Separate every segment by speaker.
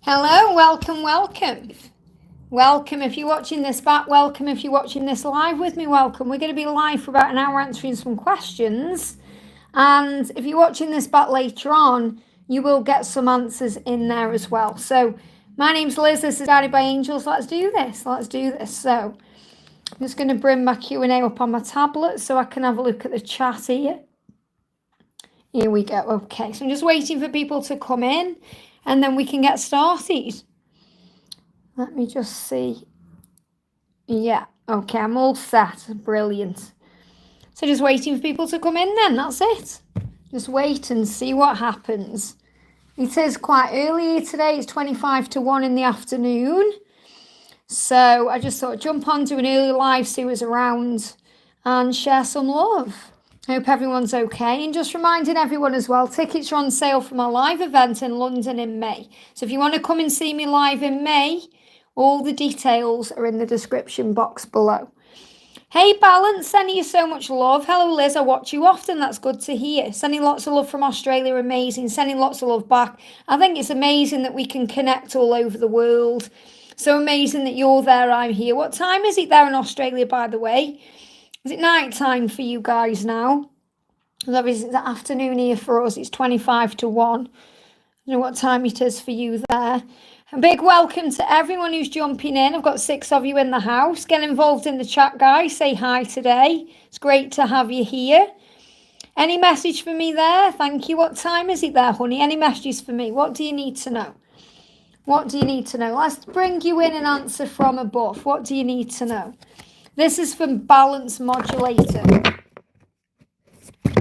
Speaker 1: Hello, welcome, welcome. Welcome if you're watching this back, welcome if you're watching this live with me, welcome. We're going to be live for about an hour answering some questions. And if you're watching this back later on, you will get some answers in there as well. So my name's Liz, this is Guided by Angels. Let's do this. So I'm just going to bring my Q&A up on my tablet so I can have a look at the chat here. Here we go. Okay, so I'm just waiting for people to come in and then we can get started. Let me just see. Yeah, okay, I'm all set. Brilliant. So just waiting for people to come in then, that's it. Just wait and see what happens. It is quite early today, it's 25 to 1 in the afternoon. So I just thought I'd jump on, do an early live, see who's around and share some love. Hope everyone's okay. And just reminding everyone as well, tickets are on sale for my live event in London in May. So if you want to come and see me live in May, all the details are in the description box below. Hey Balance, sending you so much love. Hello Liz, I watch you often, that's good to hear. Sending lots of love from Australia, amazing. Sending lots of love back. I think it's amazing that we can connect all over the world. So amazing that you're there, I'm here. What time is it there in Australia, by the way? Is it night time for you guys now? Obviously it's the afternoon here for us, it's 25 to 1. I don't know what time it is for you there. A big welcome to everyone who's jumping in. I've got 6 of you in the house. Get involved in the chat, guys. Say hi today. It's great to have you here. Any message for me there? Thank you. What time is it there, honey? Any messages for me? What do you need to know? What do you need to know? Let's bring you in an answer from above. What do you need to know? This is from Balance Modulator.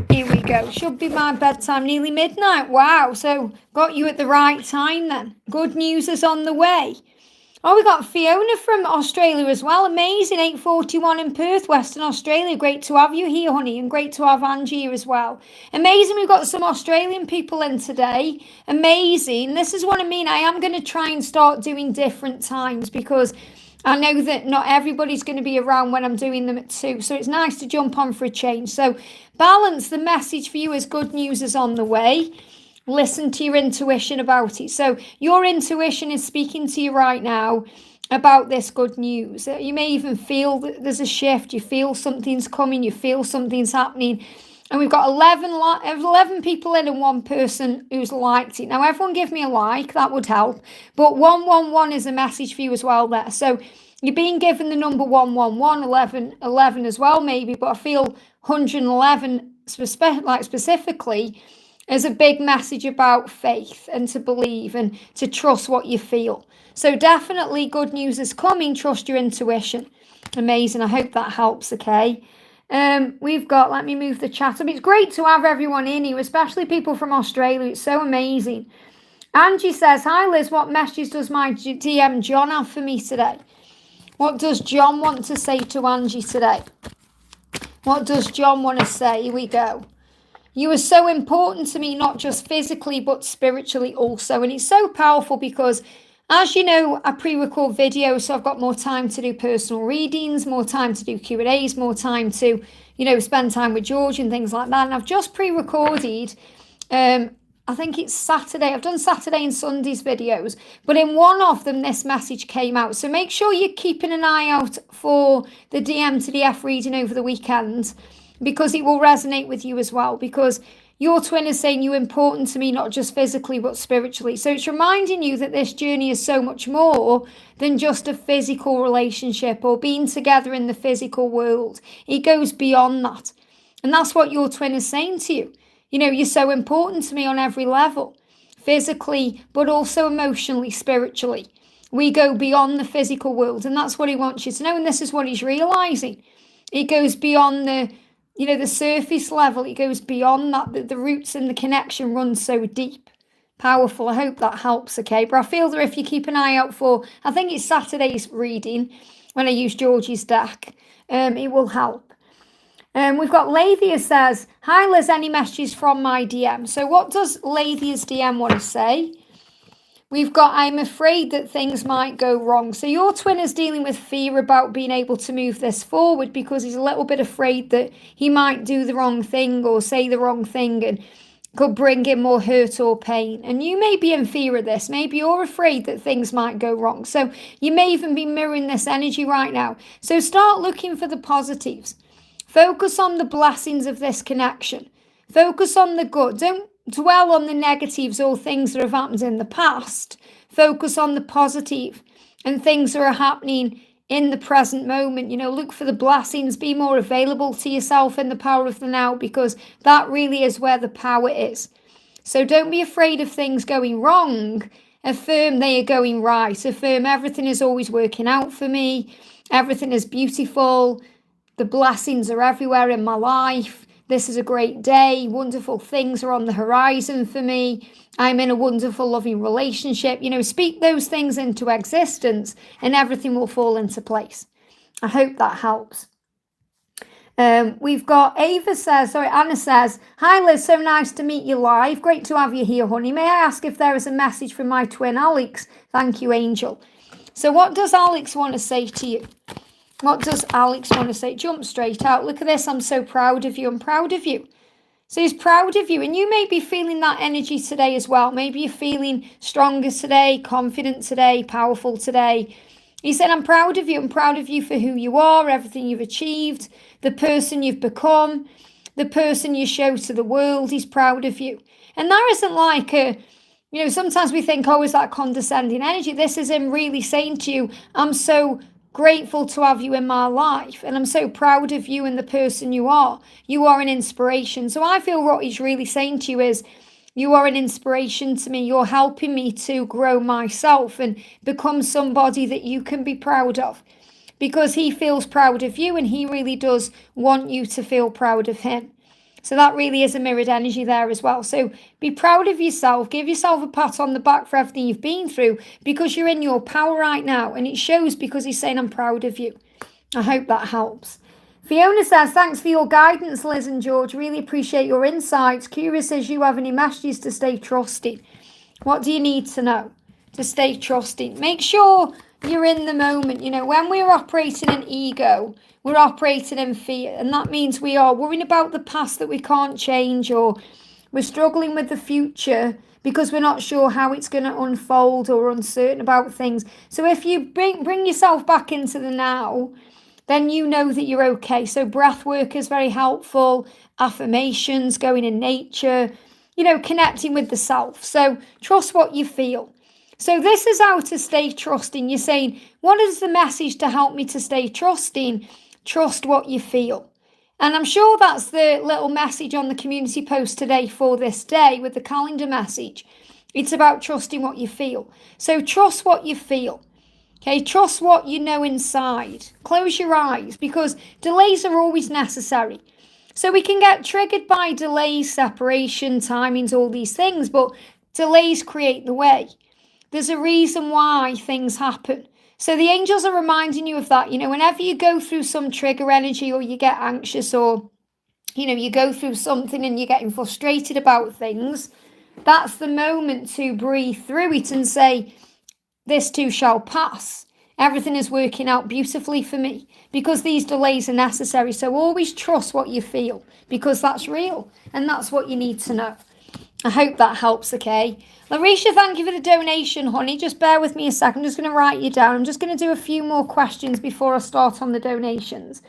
Speaker 1: Here we go. Should be my bedtime, nearly midnight. Wow, so got you at the right time then. Good news is on the way. Oh, we got Fiona from Australia as well. Amazing, 8:41 in Perth, Western Australia. Great to have you here, honey, and great to have Angie here as well. Amazing, we've got some Australian people in today. Amazing. This is what I mean. I am going to try and start doing different times because I know that not everybody's going to be around when I'm doing them at 2. So it's nice to jump on for a change. So Balance, the message for you is good news is on the way. Listen to your intuition about it. So your intuition is speaking to you right now about this good news. You may even feel that there's a shift. You feel something's coming. You feel something's happening. And we've got 11 people in and 1 person who's liked it. Now, everyone give me a like. That would help. But 111 is a message for you as well there. So you're being given the number 111, 11 as well maybe. But I feel 111 specifically is a big message about faith and to believe and to trust what you feel. So definitely good news is coming. Trust your intuition. Amazing. I hope that helps, okay? We've got, let me move the chat up. It's great to have everyone in here, especially people from Australia. It's so amazing. Angie says, hi Liz, what messages does my DM John have for me today? What does John want to say to Angie today? What does John want to say? Here we go. You are so important to me, not just physically, but spiritually also. And it's so powerful because, as you know, I pre-record videos, so I've got more time to do personal readings, more time to do Q&As, more time to, spend time with George and things like that. And I've just pre-recorded, I think it's Saturday. I've done Saturday and Sunday's videos, but in one of them, this message came out. So make sure you're keeping an eye out for the DM to DF reading over the weekend, because it will resonate with you as well, because your twin is saying you're important to me, not just physically, but spiritually. So it's reminding you that this journey is so much more than just a physical relationship or being together in the physical world. It goes beyond that. And that's what your twin is saying to you. You're so important to me on every level, physically, but also emotionally, spiritually. We go beyond the physical world, and that's what he wants you to know. And this is what he's realizing. It goes beyond the surface level. It goes beyond that. The roots and the connection run so deep. Powerful. I hope that helps, okay? But I feel that if you keep an eye out for, I think it's Saturday's reading, when I use George's deck, it will help. We've got Lathia says, hi Liz, any messages from my DM? So what does Lathia's DM want to say? We've got, I'm afraid that things might go wrong. So your twin is dealing with fear about being able to move this forward because he's a little bit afraid that he might do the wrong thing or say the wrong thing. And could bring in more hurt or pain. And you may be in fear of this. Maybe you're afraid that things might go wrong. So you may even be mirroring this energy right now. So start looking for the positives. Focus on the blessings of this connection. Focus on the good. Don't dwell on the negatives or things that have happened in the past. Focus on the positive and things that are happening in the present moment. Look for the blessings, be more available to yourself in the power of the now, because that really is where the power is. So don't be afraid of things going wrong. Affirm they are going right. Affirm everything is always working out for me. Everything is beautiful. The blessings are everywhere in my life. This is a great day. Wonderful things are on the horizon for me. I'm in a wonderful, loving relationship. Speak those things into existence and everything will fall into place. I hope that helps. We've got Anna says, "Hi Liz, so nice to meet you live. Great to have you here, honey. May I ask if there is a message from my twin Alex? Thank you, Angel." So what does Alex want to say to you? What does Alex want to say? Jump straight out. Look at this. I'm so proud of you. I'm proud of you. So he's proud of you. And you may be feeling that energy today as well. Maybe you're feeling stronger today, confident today, powerful today. He said, "I'm proud of you. I'm proud of you for who you are, everything you've achieved, the person you've become, the person you show to the world. He's proud of you." And that isn't like sometimes we think, oh, is that condescending energy? This is him really saying to you, "I'm so grateful to have you in my life, and I'm so proud of you and the person you are. You are an inspiration." So I feel what he's really saying to you is, you are an inspiration to me. You're helping me to grow myself and become somebody that you can be proud of, because he feels proud of you and he really does want you to feel proud of him. So that really is a mirrored energy there as well. So be proud of yourself. Give yourself a pat on the back for everything you've been through, because you're in your power right now. And it shows because he's saying, "I'm proud of you." I hope that helps. Fiona says, "Thanks for your guidance, Liz and George. Really appreciate your insights. Curious as you have any messages to stay trusting." What do you need to know to stay trusting? Make sure you're in the moment. When we're operating in ego, we're operating in fear. And that means we are worrying about the past that we can't change, or we're struggling with the future because we're not sure how it's going to unfold or uncertain about things. So if you bring yourself back into the now, then you know that you're okay. So breath work is very helpful. Affirmations, going in nature, connecting with the self. So trust what you feel. So this is how to stay trusting. You're saying, what is the message to help me to stay trusting? Trust what you feel. And I'm sure that's the little message on the community post today for this day with the calendar message. It's about trusting what you feel. So trust what you feel. Okay, trust what you know inside. Close your eyes, because delays are always necessary. So we can get triggered by delays, separation, timings, all these things, but delays create the way. There's a reason why things happen. So the angels are reminding you of that. Whenever you go through some trigger energy, or you get anxious, or, you go through something and you're getting frustrated about things, that's the moment to breathe through it and say, "This too shall pass. Everything is working out beautifully for me," because these delays are necessary. So always trust what you feel, because that's real and that's what you need to know. I hope that helps, okay? Larisha, thank you for the donation, honey. Just bear with me a second. I'm just going to write you down. I'm just going to do a few more questions before I start on the donations.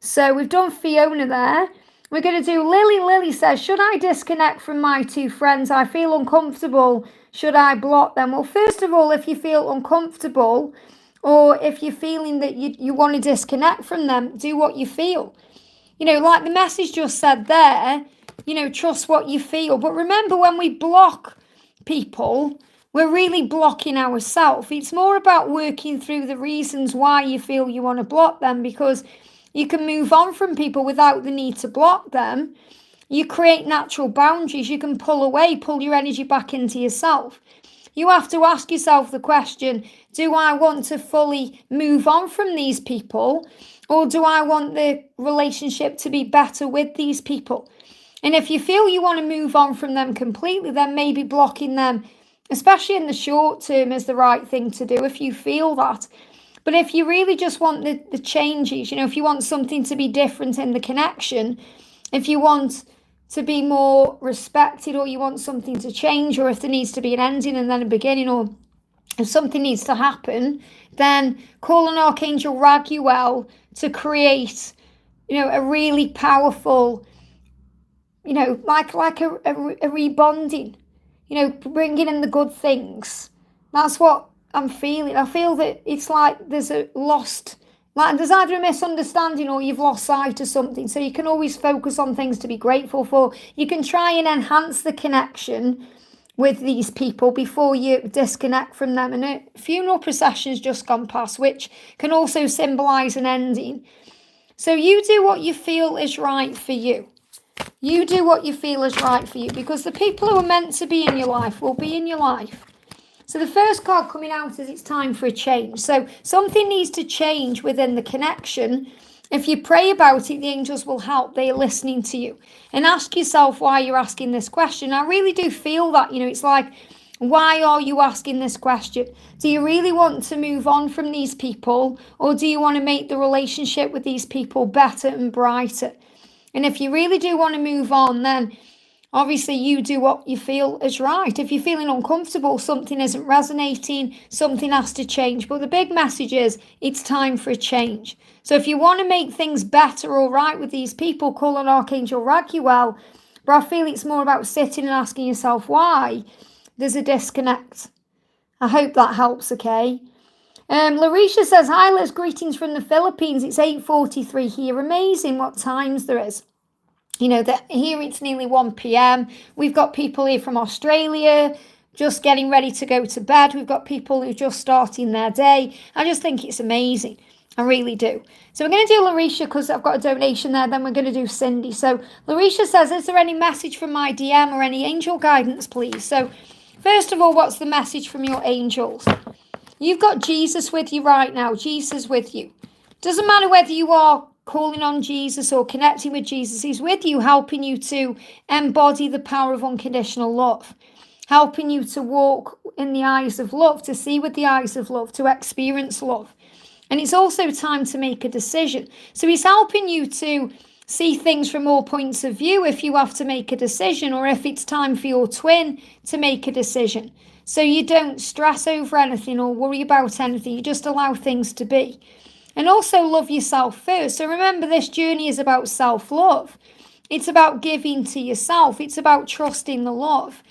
Speaker 1: So we've done Fiona there. We're going to do Lily. Lily says, "Should I disconnect from my two friends? I feel uncomfortable. Should I block them?" Well, first of all, if you feel uncomfortable, or if you're feeling that you want to disconnect from them, do what you feel. Like the message just said there, trust what you feel. But remember, when we block people, we're really blocking ourselves. It's more about working through the reasons why you feel you want to block them, because you can move on from people without the need to block them. You create natural boundaries. You can pull away, pull your energy back into yourself. You have to ask yourself the question, do I want to fully move on from these people, or do I want the relationship to be better with these people? And if you feel you want to move on from them completely, then maybe blocking them, especially in the short term, is the right thing to do if you feel that. But if you really just want the changes, if you want something to be different in the connection, if you want to be more respected, or you want something to change, or if there needs to be an ending and then a beginning, or if something needs to happen, then call on Archangel Raguel to create, a really powerful, like a rebonding, bringing in the good things. That's what I'm feeling. I feel that it's like there's there's either a misunderstanding or you've lost sight of something. So you can always focus on things to be grateful for. You can try and enhance the connection with these people before you disconnect from them. And a funeral procession's just gone past, which can also symbolise an ending. So you do what you feel is right for you. You do what you feel is right for you, because the people who are meant to be in your life will be in your life. So the first card coming out is it's time for a change. So something needs to change within the connection. If you pray about it, the angels will help. They are listening to you. And ask yourself why you're asking this question. I really do feel that, it's like, why are you asking this question? Do you really want to move on from these people, or do you want to make the relationship with these people better and brighter? And if you really do want to move on, then obviously you do what you feel is right. If you're feeling uncomfortable, something isn't resonating, something has to change. But the big message is it's time for a change. So if you want to make things better or right with these people, call on Archangel Raguel. But I feel it's more about sitting and asking yourself why there's a disconnect. I hope that helps, okay? Larisha says, hi Liz, greetings from the Philippines. It's 8:43 here. Amazing what times there is. Here it's nearly 1 p.m. We've got people here from Australia just getting ready to go to bed. We've got people who are just starting their day. I just think it's amazing. I really do. So we're going to do Larisha because I've got a donation there. Then we're going to do Cindy. So Larisha says, is there any message from my DM or any angel guidance, please? So first of all, what's the message from your angels? You've got Jesus with you right now. Jesus with you. Doesn't matter whether you are calling on Jesus or connecting with Jesus. He's with you, helping you to embody the power of unconditional love, helping you to walk in the eyes of love, to see with the eyes of love, to experience love. And it's also time to make a decision. So he's helping you to see things from all points of view if you have to make a decision, or if it's time for your twin to make a decision. So you don't stress over anything or worry about anything. You just allow things to be. And also love yourself first. So remember, this journey is about self-love. It's about giving to yourself. It's about trusting the love.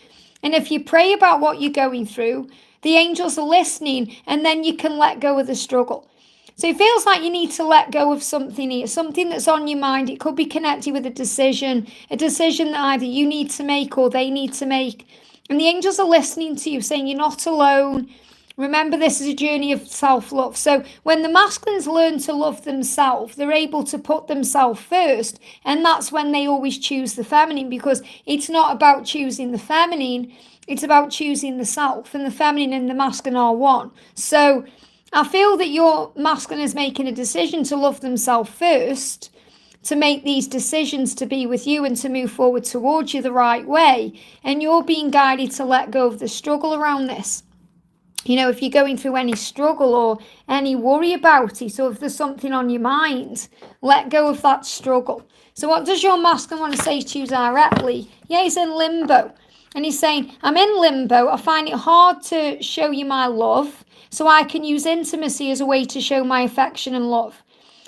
Speaker 1: And if you pray about what you're going through, the angels are listening, and then you can let go of the struggle. So it feels like you need to let go of something here, something that's on your mind. It could be connected with a decision that either you need to make or they need to make. And the angels are listening to you, saying you're not alone. Remember, this is a journey of self-love. So when the masculines learn to love themselves, they're able to put themselves first. And that's when they always choose the feminine, because it's not about choosing the feminine. It's about choosing the self. And the feminine and the masculine are one. So I feel that your masculine is making a decision to love themselves first, to make these decisions to be with you and to move forward towards you the right way. And you're being guided to let go of the struggle around this. If you're going through any struggle or any worry about it, or if there's something on your mind, let go of that struggle. So what does your masculine want to say to you directly? Yeah, he's in limbo. And he's saying, I'm in limbo. I find it hard to show you my love, so I can use intimacy as a way to show my affection and love.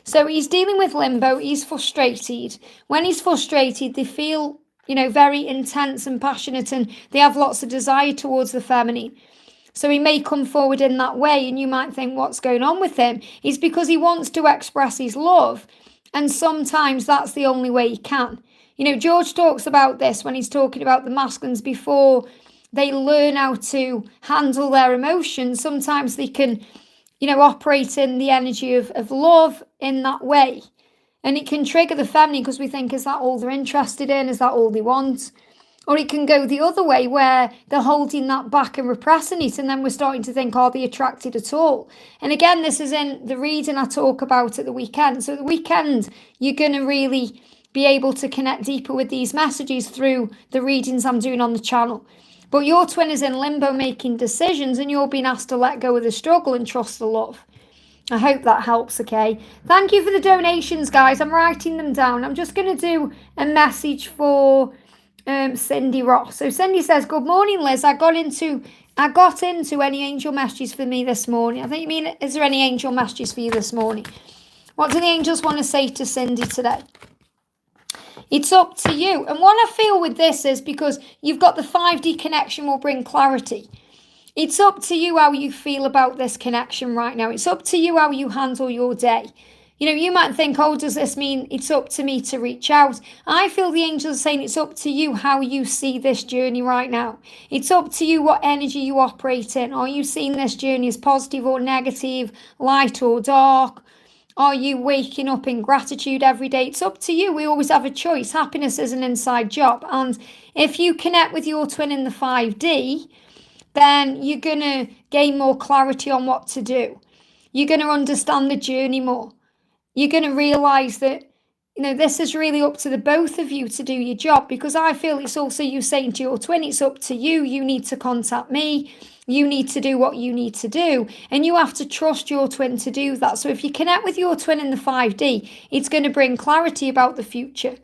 Speaker 1: So he's dealing with limbo. He's frustrated. When he's frustrated, they feel, very intense and passionate, and they have lots of desire towards the feminine. So he may come forward in that way, and you might think, what's going on with him? It's because he wants to express his love, and sometimes that's the only way he can. George talks about this when he's talking about the masculines before they learn how to handle their emotions. Sometimes they can, operate in the energy of love in that way. And it can trigger the feminine because we think, is that all they're interested in? Is that all they want? Or it can go the other way where they're holding that back and repressing it, and then we're starting to think, are they attracted at all? And again, this is in the reading I talk about at the weekend. So at the weekend, you're going to really be able to connect deeper with these messages through the readings I'm doing on the channel. But your twin is in limbo making decisions, and you're being asked to let go of the struggle and trust the love. I hope that helps, okay? Thank you for the donations, guys. I'm writing them down. I'm just going to do a message for Cindy Ross. So Cindy says, good morning, Liz. I got into any angel messages for me this morning. I think you mean, is there any angel messages for you this morning? What do the angels want to say to Cindy today? It's up to you. And what I feel with this is because you've got the 5D connection will bring clarity. It's up to you how you feel about this connection right now. It's up to you how you handle your day. You know, you might think, oh, does this mean it's up to me to reach out? I feel the angels are saying it's up to you how you see this journey right now. It's up to you what energy you operate in. Are you seeing this journey as positive or negative, light or dark? Are you waking up in gratitude every day? It's up to you. We always have a choice. Happiness is an inside job. And if you connect with your twin in the 5D, then you're going to gain more clarity on what to do. You're going to understand the journey more. You're going to realise that, you know, this is really up to the both of you to do your job, because I feel it's also you saying to your twin, it's up to you. You need to contact me. You need to do what you need to do. And you have to trust your twin to do that. So if you connect with your twin in the 5D, it's going to bring clarity about the future.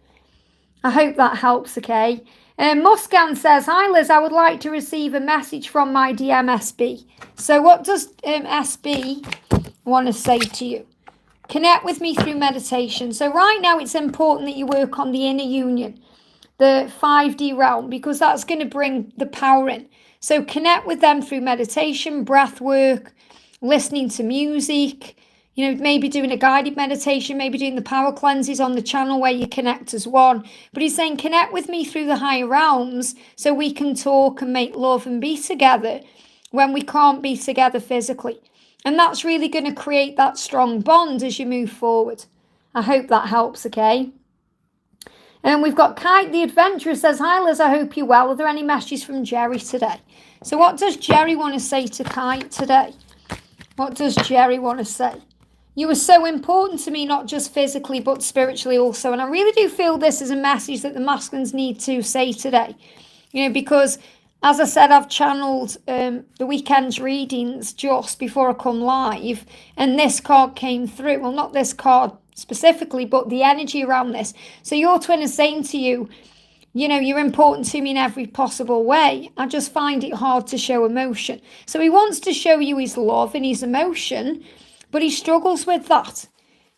Speaker 1: I hope that helps, okay? Muscan says, hi Liz, I would like to receive a message from my DMSB. So what does SB want to say to you? Connect with me through meditation. So right now it's important that you work on the inner union, the 5D realm, because that's going to bring the power in. So connect with them through meditation, breath work, listening to music, you know, maybe doing a guided meditation, maybe doing the power cleanses on the channel where you connect as one. But he's saying connect with me through the higher realms so we can talk and make love and be together when we can't be together physically. And that's really going to create that strong bond as you move forward. I hope that helps, okay? And we've got Kite the Adventurer says, hi Liz, I hope you're well. Are there any messages from Jerry today? So what does Jerry want to say to Kite today? What does Jerry want to say? You were so important to me, not just physically, but spiritually also. And I really do feel this is a message that the masculines need to say today. You know, because as I said, I've channeled the weekend's readings just before I come live. And this card came through. Well, not this card specifically, but the energy around this. So your twin is saying to you, you know, you're important to me in every possible way. I just find it hard to show emotion. So he wants to show you his love and his emotion, but he struggles with that.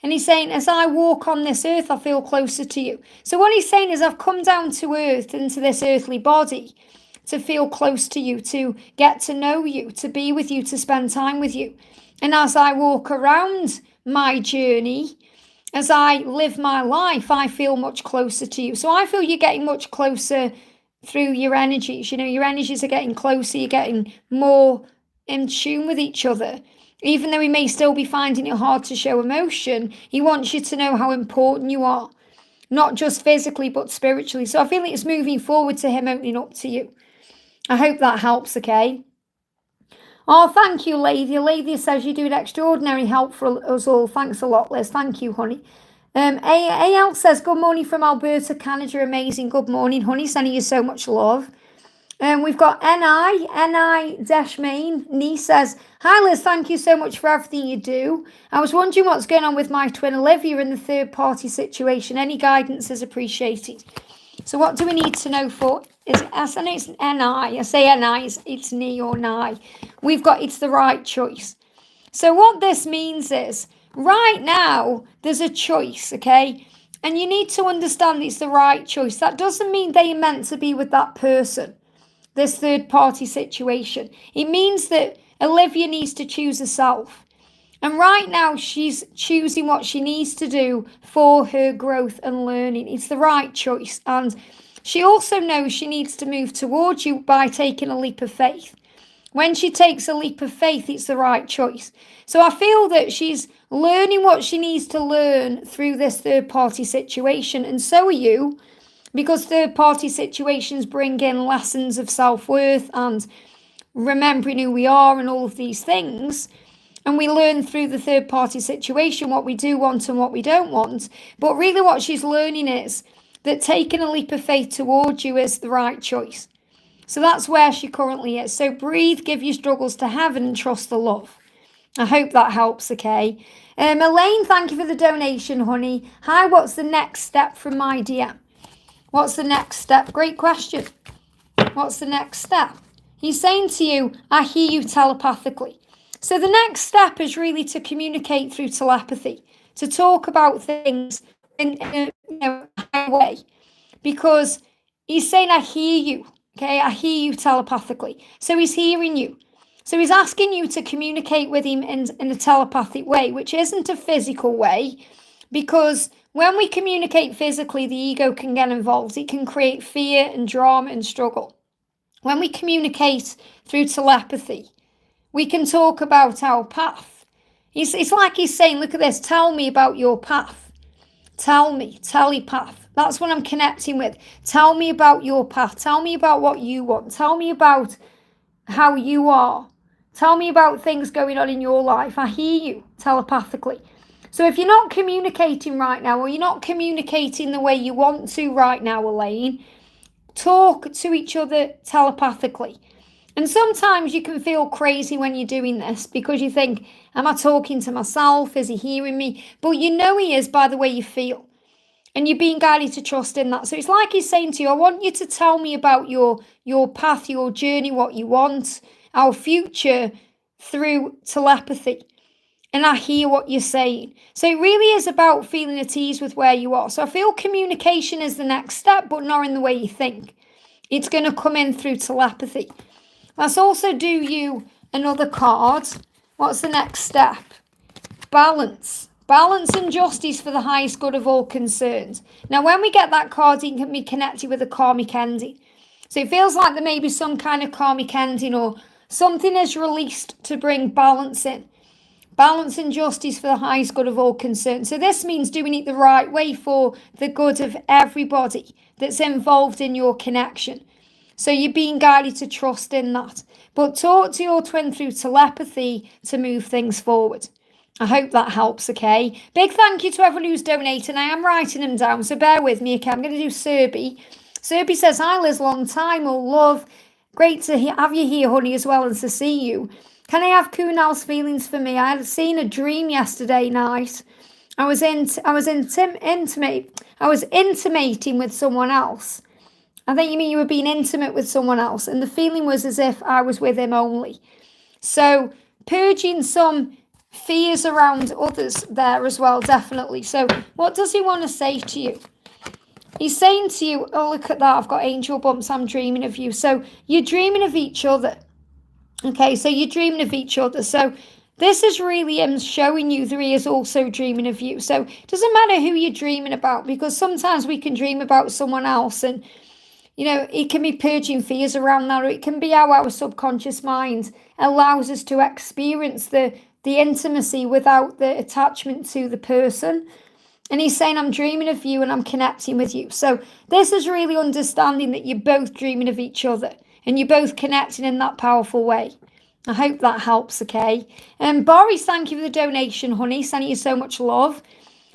Speaker 1: And he's saying, as I walk on this earth, I feel closer to you. So what he's saying is, I've come down to earth, into this earthly body, to feel close to you, to get to know you, to be with you, to spend time with you. And as I walk around my journey, as I live my life, I feel much closer to you. So I feel you're getting much closer through your energies. You know, your energies are getting closer. You're getting more in tune with each other. Even though he may still be finding it hard to show emotion, he wants you to know how important you are. Not just physically, but spiritually. So I feel like it's moving forward to him opening up to you. I hope that helps, okay? Oh, thank you, Lady. Lady says you do an extraordinary help for us all. Thanks a lot, Liz. Thank you, honey. AL says, good morning from Alberta, Canada. Amazing. Good morning, honey. Sending you so much love. We've got Ni-Main. Nee says, hi, Liz. Thank you so much for everything you do. I was wondering what's going on with my twin Olivia in the third party situation. Any guidance is appreciated. So what do we need to know for? I know it's N-I. I say N-I, it's Ni or Ni. We've got it's the right choice. So what this means is, right now, there's a choice, okay? And you need to understand it's the right choice. That doesn't mean they are meant to be with that person, this third party situation. It means that Olivia needs to choose herself. And right now, she's choosing what she needs to do for her growth and learning. It's the right choice. And she also knows she needs to move towards you by taking a leap of faith. When she takes a leap of faith, it's the right choice. So I feel that she's learning what she needs to learn through this third-party situation. And so are you, because third-party situations bring in lessons of self-worth and remembering who we are and all of these things. And we learn through the third-party situation what we do want and what we don't want. But really what she's learning is that taking a leap of faith towards you is the right choice. So that's where she currently is. So breathe, give your struggles to heaven and trust the love. I hope that helps, okay? Elaine, thank you for the donation, honey. Hi, what's the next step from my DM? What's the next step? Great question. What's the next step? He's saying to you, I hear you telepathically. So the next step is really to communicate through telepathy, to talk about things in a high way, because he's saying, I hear you. Okay, I hear you telepathically. So he's hearing you. So he's asking you to communicate with him in a telepathic way, which isn't a physical way, because when we communicate physically, the ego can get involved. It can create fear and drama and struggle. When we communicate through telepathy, we can talk about our path. It's like he's saying, look at this, tell me about your path. Tell me, telepath. That's what I'm connecting with. Tell me about your path. Tell me about what you want. Tell me about how you are. Tell me about things going on in your life. I hear you telepathically. So if you're not communicating right now, or you're not communicating the way you want to right now, Elaine, talk to each other telepathically. And sometimes you can feel crazy when you're doing this, because you think, am I talking to myself? Is he hearing me? But you know he is by the way you feel. And you're being guided to trust in that. So it's like he's saying to you, I want you to tell me about your path, your journey, what you want, our future through telepathy. And I hear what you're saying. So it really is about feeling at ease with where you are. So I feel communication is the next step, but not in the way you think. It's going to come in through telepathy. Let's also do you another card. What's the next step? Balance. Balance and justice for the highest good of all concerned. Now, when we get that card, it can be connected with a karmic ending. So it feels like there may be some kind of karmic ending, or something is released to bring balance in. Balance and justice for the highest good of all concerned. So this means doing it the right way for the good of everybody that's involved in your connection. So you're being guided to trust in that. But talk to your twin through telepathy to move things forward. I hope that helps, okay? Big thank you to everyone who's donating. I am writing them down, so bear with me, okay? I'm going to do Serby. Serby says, hi Liz, long time, all love. Great to have you here, honey, as well, and to see you. Can I have Kunal's feelings for me? I had seen a dream yesterday night. I was intimating with someone else. I think you mean you were being intimate with someone else, and the feeling was as if I was with him only. So purging some fears around others there as well, definitely. So what does he want to say to you? He's saying to you, oh, look at that, I've got angel bumps, I'm dreaming of you. So you're dreaming of each other. Okay, so you're dreaming of each other. So this is really him showing you that he is also dreaming of you. So it doesn't matter who you're dreaming about, because sometimes we can dream about someone else, and you know, it can be purging fears around that, or it can be how our subconscious mind allows us to experience the intimacy without the attachment to the person. And he's saying, I'm dreaming of you and I'm connecting with you. So this is really understanding that you're both dreaming of each other and you're both connecting in that powerful way. I hope that helps, okay? And Boris, thank you for the donation, honey. Sending you so much love.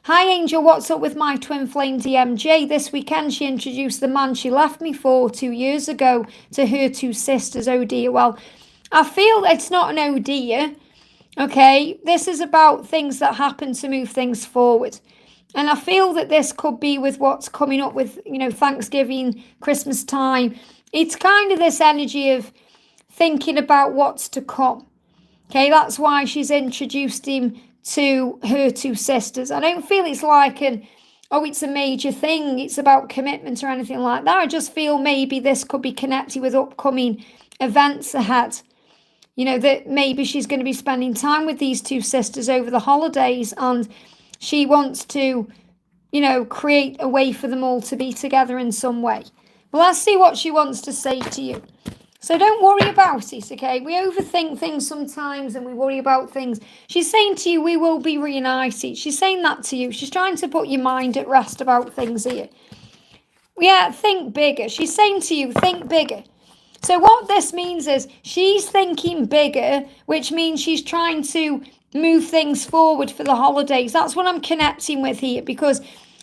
Speaker 1: Hi, Angel. What's up with my twin flame DMJ? This weekend, she introduced the man she left me for 2 years ago to her two sisters. Oh, dear. Well, I feel it's not an oh, dear. Okay? This is about things that happen to move things forward. And I feel that this could be with what's coming up with, you know, Thanksgiving, Christmas time. It's kind of this energy of thinking about what's to come. Okay, that's why she's introduced him to her two sisters. I don't feel it's like it's a major thing. It's about commitment or anything like that. I just feel maybe this could be connected with upcoming events ahead. You know, that maybe she's going to be spending time with these two sisters over the holidays, and she wants to, you know, create a way for them all to be together in some way. Well, let's see what she wants to say to you. So don't worry about it, okay? We overthink things sometimes and we worry about things. She's saying to you, we will be reunited. She's saying that to you. She's trying to put your mind at rest about things here. Yeah, think bigger. She's saying to you, think bigger. So what this means is she's thinking bigger, which means she's trying to move things forward for the holidays. That's what I'm connecting with here, because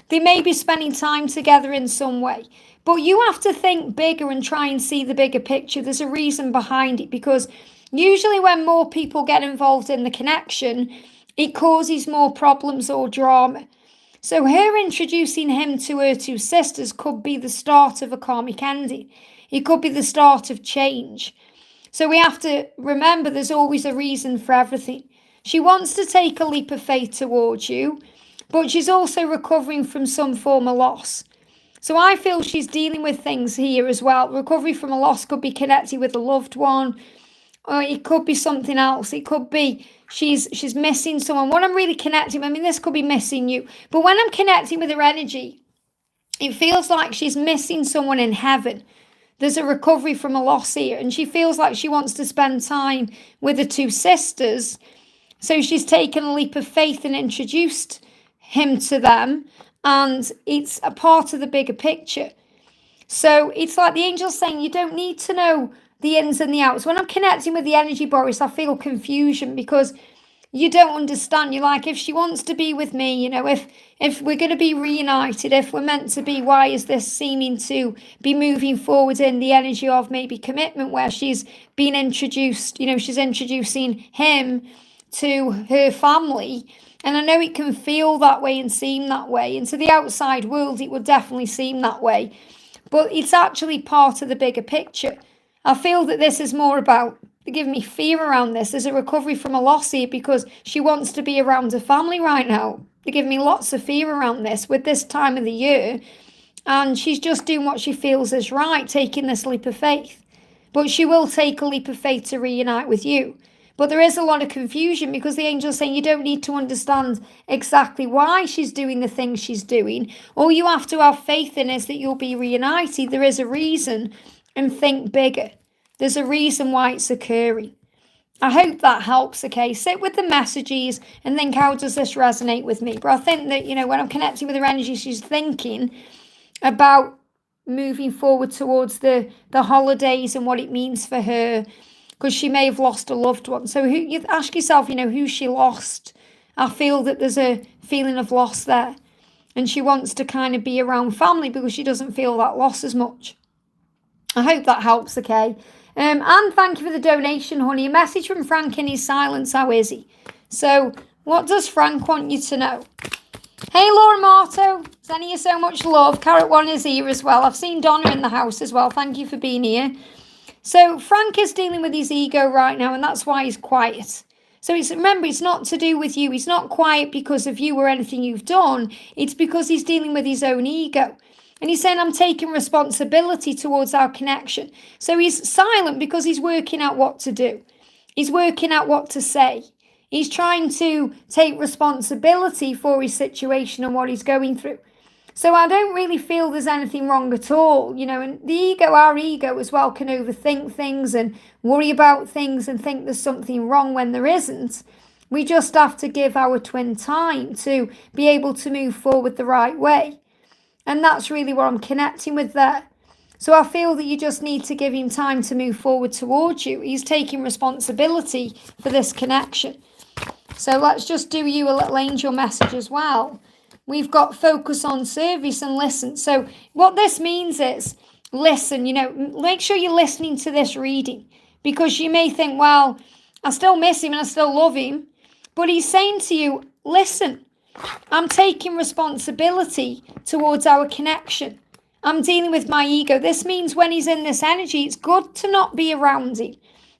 Speaker 1: they may be spending time together in some way. But you have to think bigger and try and see the bigger picture. There's a reason behind it, because usually when more people get involved in the connection, it causes more problems or drama. So her introducing him to her two sisters could be the start of a karmic ending. It could be the start of change. So we have to remember there's always a reason for everything. She wants to take a leap of faith towards you, but she's also recovering from some form of loss. So I feel she's dealing with things here as well. Recovery from a loss could be connected with a loved one, or it could be something else. It could be she's missing someone. What I'm really connecting, I mean, this could be missing you. But when I'm connecting with her energy, it feels like she's missing someone in heaven. There's a recovery from a loss here, and she feels like she wants to spend time with her two sisters. So she's taken a leap of faith and introduced him to them, and it's a part of the bigger picture. So it's like the angel's saying, you don't need to know the ins and the outs. When I'm connecting with the energy, Boris, I feel confusion because you don't understand. You're like, if she wants to be with me, if we're going to be reunited, if we're meant to be, why is this seeming to be moving forward in the energy of maybe commitment, where she's been introduced, she's introducing him to her family. And I know it can feel that way and seem that way. And to the outside world, it would definitely seem that way. But it's actually part of the bigger picture. I feel that this is more about giving me fear around this. There's a recovery from a loss here because she wants to be around her family right now. They give me lots of fear around this with this time of the year. And she's just doing what she feels is right, taking this leap of faith. But she will take a leap of faith to reunite with you. But there is a lot of confusion because the angel's saying you don't need to understand exactly why she's doing the things she's doing. All you have to have faith in is that you'll be reunited. There is a reason, and think bigger. There's a reason why it's occurring. I hope that helps, okay? Sit with the messages and think, how does this resonate with me? But I think that, when I'm connecting with her energy, she's thinking about moving forward towards the holidays and what it means for her, because she may have lost a loved one. So you ask yourself, who she lost. I feel that there's a feeling of loss there. And she wants to kind of be around family because she doesn't feel that loss as much. I hope that helps, okay? And thank you for the donation, honey. A message from Frank in his silence. How is he? So what does Frank want you to know? Hey, Laura Marto. Sending you so much love. Carrot One is here as well. I've seen Donna in the house as well. Thank you for being here. So Frank is dealing with his ego right now, and that's why he's quiet. So remember, it's not to do with you. He's not quiet because of you or anything you've done. It's because he's dealing with his own ego. And he's saying, I'm taking responsibility towards our connection. So he's silent because he's working out what to do. He's working out what to say. He's trying to take responsibility for his situation and what he's going through. So I don't really feel there's anything wrong at all, and the ego, our ego as well, can overthink things and worry about things and think there's something wrong when there isn't. We just have to give our twin time to be able to move forward the right way. And that's really what I'm connecting with there. So I feel that you just need to give him time to move forward towards you. He's taking responsibility for this connection. So let's just do you a little angel message as well. We've got focus on service and listen. So what this means is listen, make sure you're listening to this reading, because you may think, well, I still miss him and I still love him. But he's saying to you, listen, I'm taking responsibility towards our connection. I'm dealing with my ego. This means when he's in this energy, it's good to not be around him.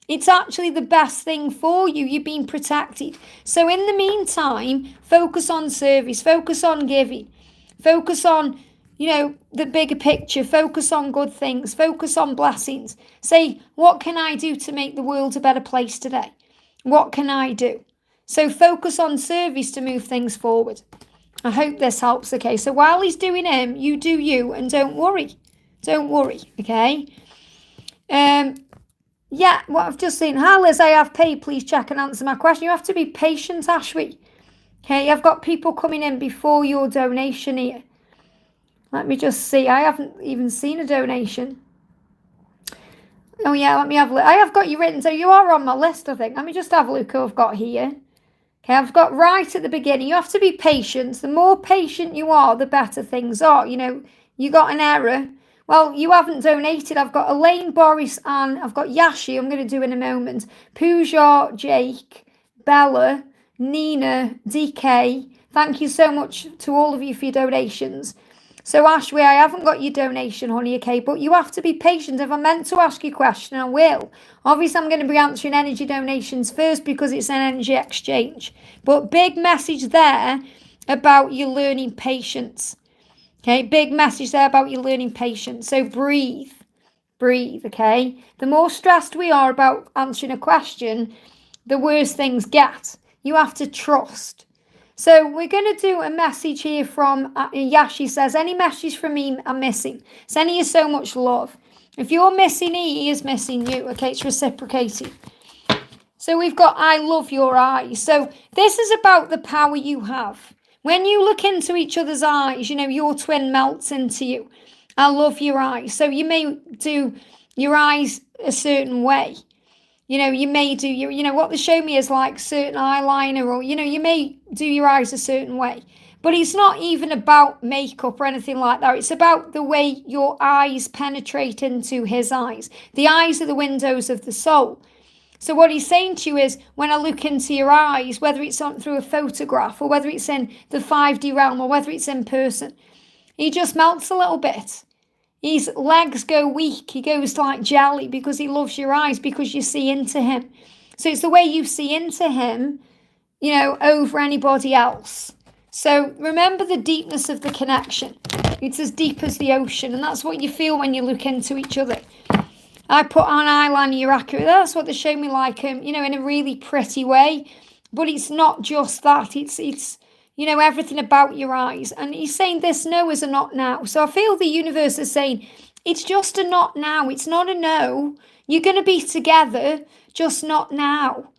Speaker 1: It's actually the best thing for you. You're being protected. So in the meantime, focus on service, focus on giving, focus on, the bigger picture, focus on good things, focus on blessings. Say, what can I do to make the world a better place today? What can I do? So focus on service to move things forward. I hope this helps, okay? So while he's doing him, you do you, and don't worry. Don't worry, okay? Yeah, what I've just seen. Hi, Liz, I have paid. Please check and answer my question. You have to be patient, Ashwi. Okay, I've got people coming in before your donation here. Let me just see. I haven't even seen a donation. Oh, yeah, let me have a look. I have got you written, so you are on my list, I think. Let me just have a look who I've got here. Okay, I've got right at the beginning. You have to be patient. The more patient you are, the better things are. You got an error. Well, you haven't donated. I've got Elaine, Boris, and I've got Yashi. I'm going to do in a moment. Pooja, Jake, Bella, Nina, DK, Thank you so much to all of you for your donations. So, Ashway, I haven't got your donation, honey, okay? But you have to be patient. If I'm meant to ask you a question, I will. Obviously, I'm going to be answering energy donations first because it's an energy exchange. But big message there about you learning patience. Okay, big message there about you learning patience. So breathe, okay? The more stressed we are about answering a question, the worse things get. You have to trust. So we're going to do a message here from Yashi says, any message from me I'm missing. Sending you so much love. If you're missing he is missing you. Okay, it's reciprocating. So we've got I love your eyes. So this is about the power you have. When you look into each other's eyes, you know, your twin melts into you. I love your eyes. So you may do your eyes a certain way. You know, you may do your, you know, what they show me is like certain eyeliner or, you know, you may do your eyes a certain way. But it's not even about makeup or anything like that. It's about the way your eyes penetrate into his eyes. The eyes are the windows of the soul. So what he's saying to you is, when I look into your eyes, whether it's on through a photograph or whether it's in the 5D realm or whether it's in person, he just melts a little bit. His legs go weak. He goes like jelly because he loves your eyes, because you see into him. So it's the way you see into him, you know, over anybody else. So remember the deepness of the connection. It's as deep as the ocean, and that's what you feel when you look into each other. I put on eyeliner, you're accurate. That's what they show me, like, you know, in a really pretty way. But it's not just that. It's you know, everything about your eyes. And he's saying this no is a not now. So I feel the universe is saying, it's just a not now. It's not a no. You're going to be together, just not now.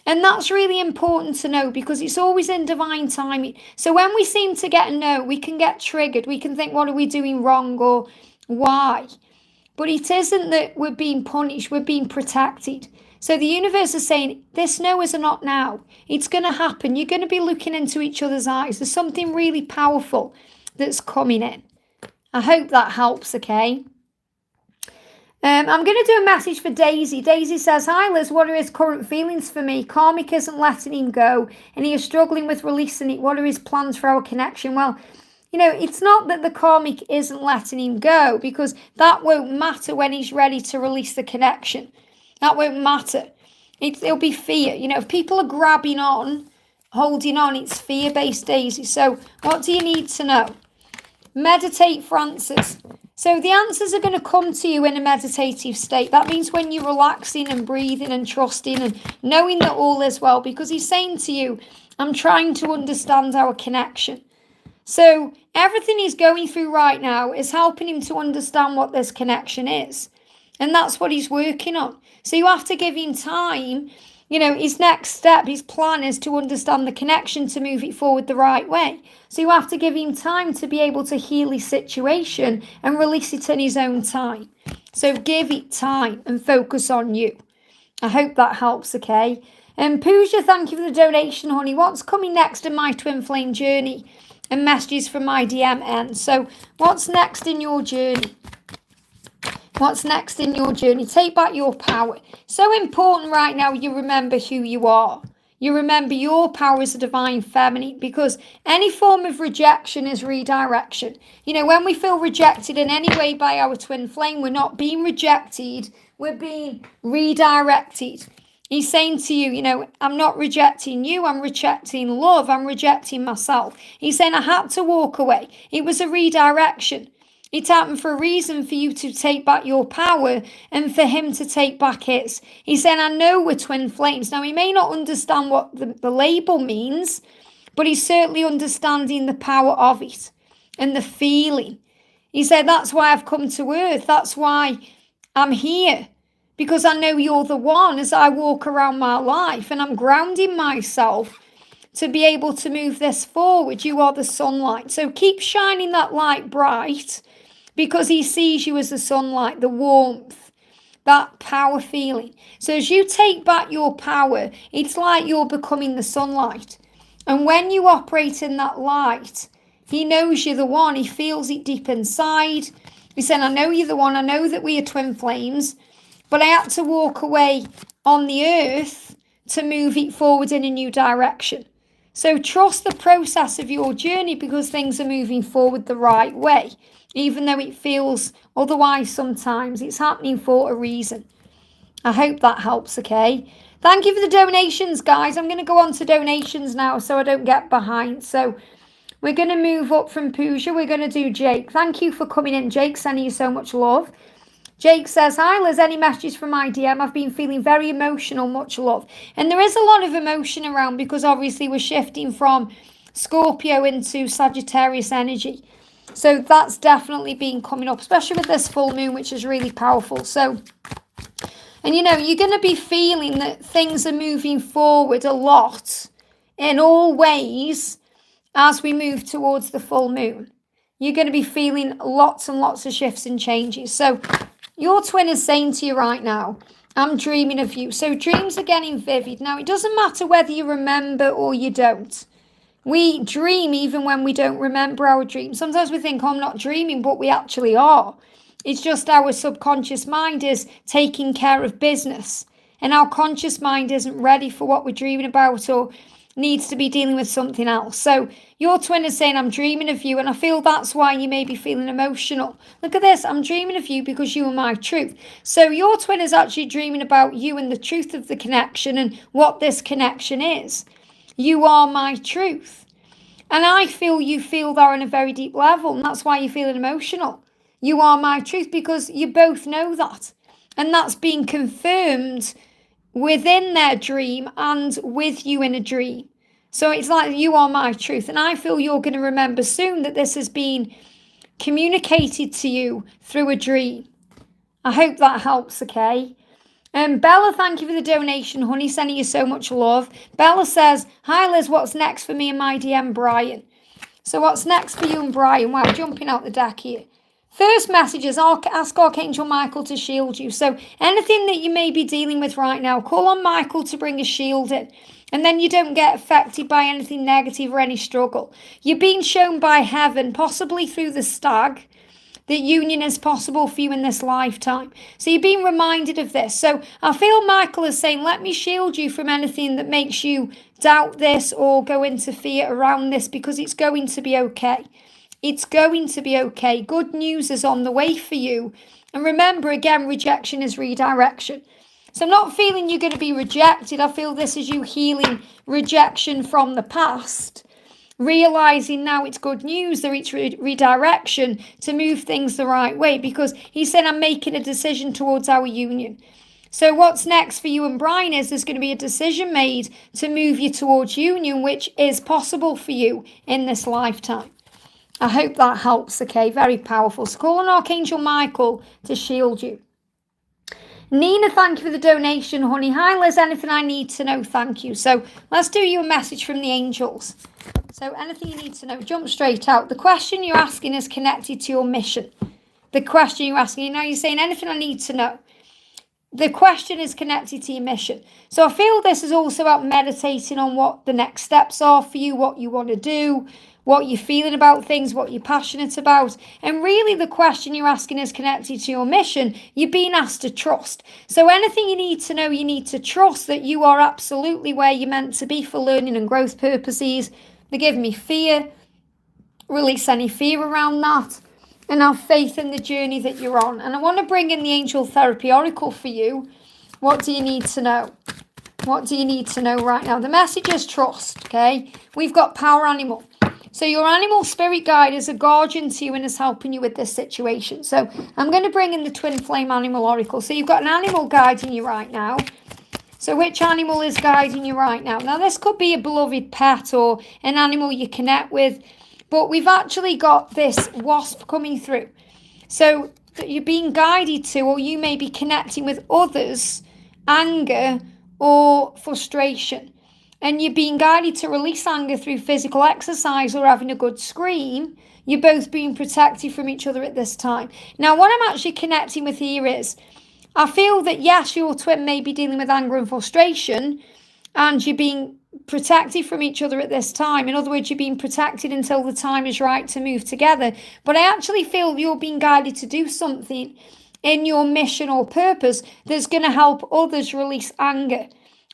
Speaker 1: And that's really important to know, because it's always in divine timing. So when we seem to get a no, we can get triggered. We can think, what are we doing wrong, or why? But it isn't that we're being punished, we're being protected. So the universe is saying, this no is a not now. It's going to happen. You're going to be looking into each other's eyes. There's something really powerful that's coming in. I hope that helps, okay? I'm going to do a message for Daisy. Daisy says, hi Liz, what are his current feelings for me? Karmic isn't letting him go and he is struggling with releasing it. What are his plans for our connection? Well, you know, it's not that the karmic isn't letting him go, because that won't matter when he's ready to release the connection. That won't matter. It'll be fear. You know, if people are grabbing on, holding on, it's fear-based, Daisy. So what do you need to know? Meditate for answers. So the answers are going to come to you in a meditative state. That means when you're relaxing and breathing and trusting and knowing that all is well, because he's saying to you, I'm trying to understand our connection. So everything he's going through right now is helping him to understand what this connection is. And that's what he's working on. So you have to give him time. You know, his next step, his plan is to understand the connection, to move it forward the right way. So you have to give him time to be able to heal his situation and release it in his own time. So give it time and focus on you. I hope that helps, okay? And Pooja, thank you for the donation, honey. What's coming next in my twin flame journey? And messages from my DMN. So what's next in your journey? What's next in your journey? Take back your power. So important right now you remember who you are. You remember your power as a divine feminine, because any form of rejection is redirection. You know, when we feel rejected in any way by our twin flame, we're not being rejected, we're being redirected. He's saying to you, you know, I'm not rejecting you, I'm rejecting love, I'm rejecting myself. He's saying I had to walk away. It was a redirection. It happened for a reason, for you to take back your power and for him to take back his. He's saying, I know we're twin flames. Now, he may not understand what the label means, but he's certainly understanding the power of it and the feeling. He said, that's why I've come to earth. That's why I'm here, because I know you're the one as I walk around my life, and I'm grounding myself to be able to move this forward. You are the sunlight. So keep shining that light bright, because he sees you as the sunlight, the warmth, that power feeling. So as you take back your power, it's like you're becoming the sunlight. And when you operate in that light, he knows you're the one. He feels it deep inside. He said, I know you're the one. I know that we are twin flames, but I had to walk away on the earth to move it forward in a new direction. So trust the process of your journey because things are moving forward the right way. Even though it feels otherwise sometimes, it's happening for a reason. I hope that helps, okay? Thank you for the donations, guys. I'm going to go on to donations now so I don't get behind. So we're going to move up from Pooja. We're going to do Jake. Thank you for coming in, Jake. Sending you so much love. Jake says, hi Liz, any messages from my DM? I've been feeling very emotional, much love. And there is a lot of emotion around because obviously we're shifting from Scorpio into Sagittarius energy. So that's definitely been coming up, especially with this full moon, which is really powerful. So, and you know, you're going to be feeling that things are moving forward a lot in all ways as we move towards the full moon. You're going to be feeling lots and lots of shifts and changes. So your twin is saying to you right now, I'm dreaming of you. So dreams are getting vivid. Now, it doesn't matter whether you remember or you don't. We dream even when we don't remember our dreams. Sometimes we think, oh, I'm not dreaming, but we actually are. It's just our subconscious mind is taking care of business. And our conscious mind isn't ready for what we're dreaming about or needs to be dealing with something else. So your twin is saying, I'm dreaming of you. And I feel that's why you may be feeling emotional. Look at this. I'm dreaming of you because you are my truth. So your twin is actually dreaming about you and the truth of the connection and what this connection is. You are my truth. And I feel you feel that on a very deep level. And that's why you're feeling emotional. You are my truth because you both know that. And that's being confirmed within their dream and with you in a dream. So it's like you are my truth. And I feel you're going to remember soon that this has been communicated to you through a dream. I hope that helps, okay? Bella, thank you for the donation, honey. Sending you so much love. Bella says, hi Liz, what's next for me and my DM Brian? So what's next for you and Brian? Wow, jumping out the deck here. First message is ask Archangel Michael to shield you. So anything that you may be dealing with right now, call on Michael to bring a shield in. And then you don't get affected by anything negative or any struggle. You're being shown by heaven, possibly through the stag, that union is possible for you in this lifetime. So you're being reminded of this. So I feel Michael is saying, let me shield you from anything that makes you doubt this or go into fear around this because it's going to be okay. It's going to be okay. Good news is on the way for you. And remember, again, rejection is redirection. So I'm not feeling you're going to be rejected. I feel this is you healing rejection from the past. Realizing now it's good news that it's redirection to move things the right way because he said, I'm making a decision towards our union. So what's next for you and Brian is there's going to be a decision made to move you towards union, which is possible for you in this lifetime. I hope that helps, okay? Very powerful. So call on Archangel Michael to shield you. Nina, thank you for the donation, honey. Hi, Liz, anything I need to know? Thank you. So let's do you a message from the angels. So anything you need to know, jump straight out. The question you're asking is connected to your mission. The question you're asking, now you're saying anything I need to know. The question is connected to your mission. So I feel this is also about meditating on what the next steps are for you, what you want to do, what you're feeling about things, what you're passionate about. And really the question you're asking is connected to your mission. You're being asked to trust. So anything you need to know, you need to trust that you are absolutely where you're meant to be for learning and growth purposes. Forgive me, fear. Release any fear around that. And have faith in the journey that you're on. And I want to bring in the Angel Therapy Oracle for you. What do you need to know? What do you need to know right now? The message is trust, okay? We've got power animal. So your animal spirit guide is a guardian to you and is helping you with this situation. So I'm going to bring in the Twin Flame Animal Oracle. So you've got an animal guiding you right now. So which animal is guiding you right now? Now this could be a beloved pet or an animal you connect with. But we've actually got this wasp coming through. So you're being guided to, or you may be connecting with others, anger or frustration. And you're being guided to release anger through physical exercise or having a good scream. You're both being protected from each other at this time. Now, what I'm actually connecting with here is, I feel that yes, your twin may be dealing with anger and frustration, and you're being protected from each other at this time. In other words, you're being protected until the time is right to move together. But I actually feel you're being guided to do something in your mission or purpose that's going to help others release anger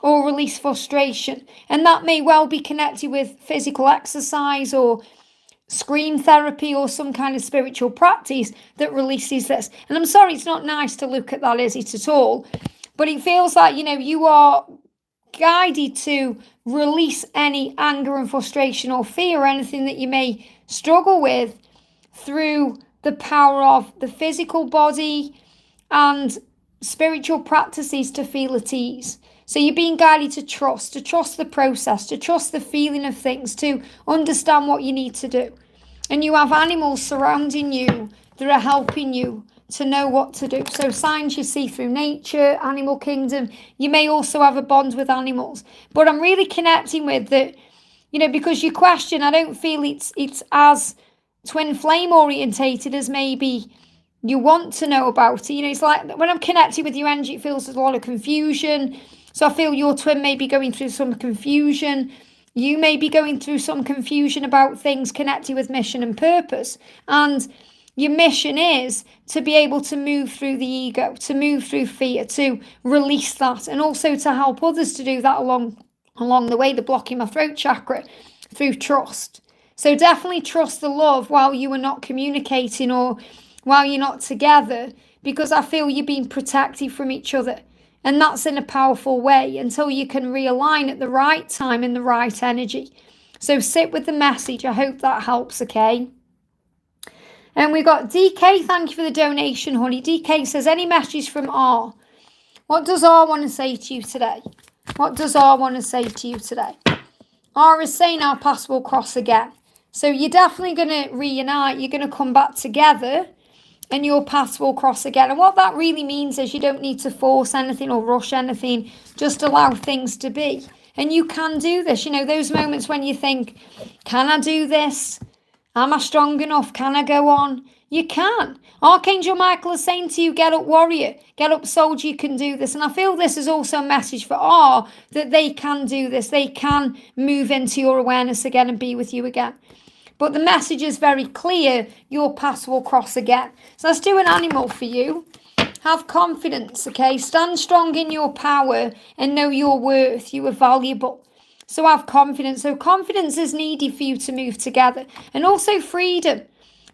Speaker 1: or release frustration. And that may well be connected with physical exercise or scream therapy or some kind of spiritual practice that releases this. And I'm sorry, it's not nice to look at that, is it at all? But it feels like, you are guided to release any anger and frustration or fear or anything that you may struggle with through the power of the physical body and spiritual practices to feel at ease. So you're being guided to trust the process, to trust the feeling of things, to understand what you need to do. And you have animals surrounding you that are helping you to know what to do. So signs you see through nature, animal kingdom. You may also have a bond with animals. But I'm really connecting with that, because your question, I don't feel it's as twin flame orientated as maybe you want to know about it. It's like when I'm connected with your energy, it feels there's a lot of confusion. So I feel your twin may be going through some confusion. You may be going through some confusion about things connected with mission and purpose. And your mission is to be able to move through the ego, to move through fear, to release that, and also to help others to do that along the way, the blocking my throat chakra, through trust. So definitely trust the love while you are not communicating or while you're not together, because I feel you're being protected from each other. And that's in a powerful way until you can realign at the right time in the right energy. So sit with the message. I hope that helps, okay? And we got DK. Thank you for the donation, honey. DK says, any message from R? What does R want to say to you today? What does R want to say to you today? R is saying our paths will cross again. So you're definitely going to reunite. You're going to come back together. And your paths will cross again. And what that really means is you don't need to force anything or rush anything. Just allow things to be. And you can do this. Those moments when you think, can I do this? Am I strong enough? Can I go on? You can. Archangel Michael is saying to you, get up, warrior. Get up, soldier. You can do this. And I feel this is also a message for R, that they can do this. They can move into your awareness again and be with you again. But the message is very clear. Your paths will cross again. So let's do an animal for you. Have confidence, okay? Stand strong in your power and know your worth. You are valuable. So have confidence. So confidence is needed for you to move together. And also freedom.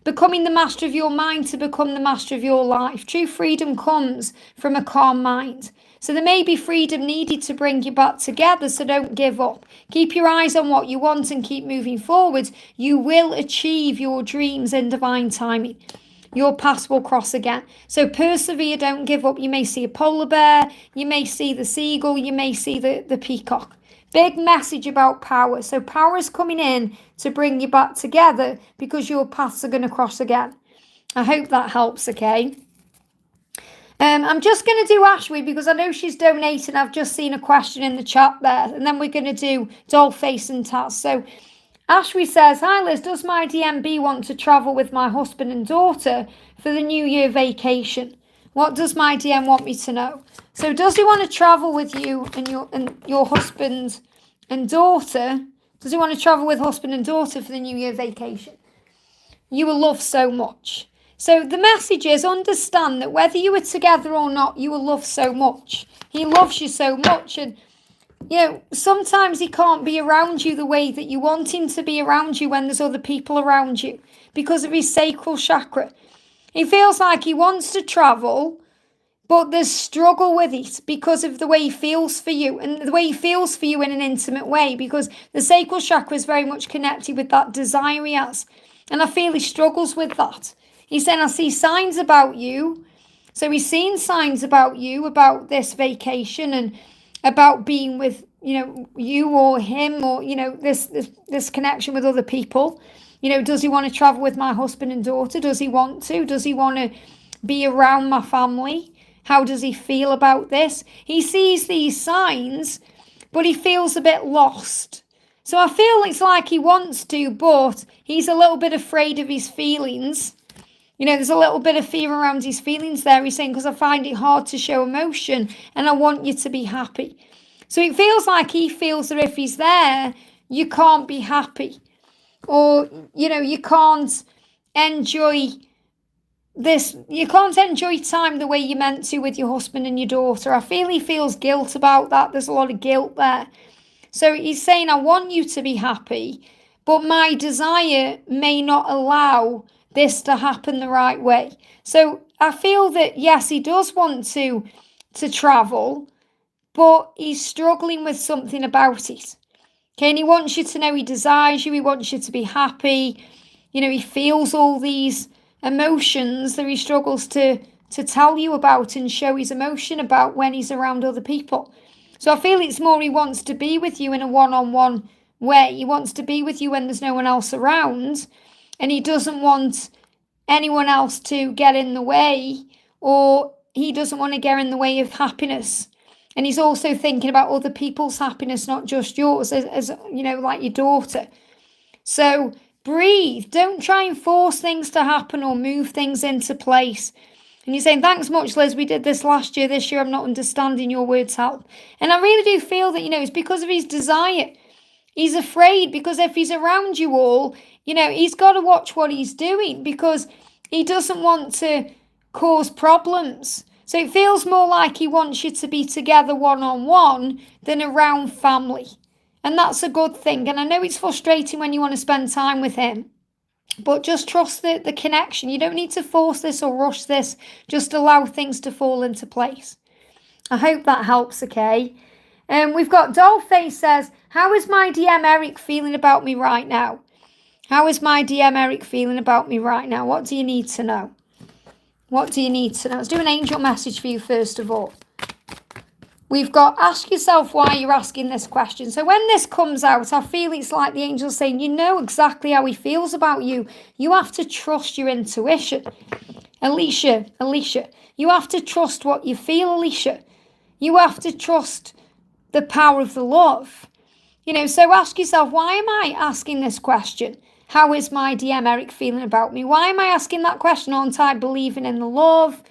Speaker 1: Becoming the master of your mind to become the master of your life. True freedom comes from a calm mind. So there may be freedom needed to bring you back together, so don't give up. Keep your eyes on what you want and keep moving forward. You will achieve your dreams in divine timing. Your paths will cross again. So persevere, don't give up. You may see a polar bear, you may see the seagull, you may see the peacock. Big message about power. So power is coming in to bring you back together because your paths are going to cross again. I hope that helps, okay? I'm just going to do Ashwee because I know she's donated. I've just seen a question in the chat there. And then we're going to do Dollface and Taz. So Ashwee says, hi Liz, does my DMB want to travel with my husband and daughter for the New Year vacation? What does my DM want me to know? So does he want to travel with you and your husband and daughter? Does he want to travel with husband and daughter for the New Year vacation? You will love so much. So the message is, understand that whether you are together or not, you will love so much. He loves you so much. And, sometimes he can't be around you the way that you want him to be around you when there's other people around you because of his sacral chakra. He feels like he wants to travel, but there's struggle with it because of the way he feels for you and the way he feels for you in an intimate way, because the sacral chakra is very much connected with that desire he has. And I feel he struggles with that. He's saying, I see signs about you. So he's seen signs about you, about this vacation and about being with, you or him or, this connection with other people. Does he want to travel with my husband and daughter? Does he want to? Does he want to be around my family? How does he feel about this? He sees these signs, but he feels a bit lost. So I feel it's like he wants to, but he's a little bit afraid of his feelings. There's a little bit of fear around his feelings there. He's saying, because I find it hard to show emotion and I want you to be happy. So it feels like he feels that if he's there, you can't be happy. Or, you can't enjoy you can't enjoy time the way you're meant to with your husband and your daughter. I feel he feels guilt about that. There's a lot of guilt there. So he's saying, I want you to be happy, but my desire may not allow this to happen the right way. So I feel that, yes, he does want to travel, but he's struggling with something about it. Okay, and he wants you to know he desires you, he wants you to be happy. He feels all these emotions that he struggles to tell you about and show his emotion about when he's around other people. So I feel it's more he wants to be with you in a one-on-one way. He wants to be with you when there's no one else around, and he doesn't want anyone else to get in the way, or he doesn't want to get in the way of happiness. And he's also thinking about other people's happiness, not just yours, as like your daughter. So breathe. Don't try and force things to happen or move things into place. And you're saying, thanks much, Liz. We did this last year. This year, I'm not understanding. Your words help. And I really do feel that, it's because of his desire. He's afraid because if he's around you all, he's got to watch what he's doing because he doesn't want to cause problems. So it feels more like he wants you to be together one-on-one than around family. And that's a good thing. And I know it's frustrating when you want to spend time with him, but just trust the connection. You don't need to force this or rush this. Just allow things to fall into place. I hope that helps, okay? We've got Dollface says, how is my DM Eric feeling about me right now? How is my DM Eric feeling about me right now? What do you need to know? What do you need to know? Let's do an angel message for you first of all. We've got, ask yourself why you're asking this question. So when this comes out, I feel it's like the angel's saying, you know exactly how he feels about you. You have to trust your intuition. Alicia, you have to trust what you feel, Alicia. You have to trust the power of the love. So ask yourself, why am I asking this question? How is my DM Eric feeling about me? Why am I asking that question? Aren't I believing in the love?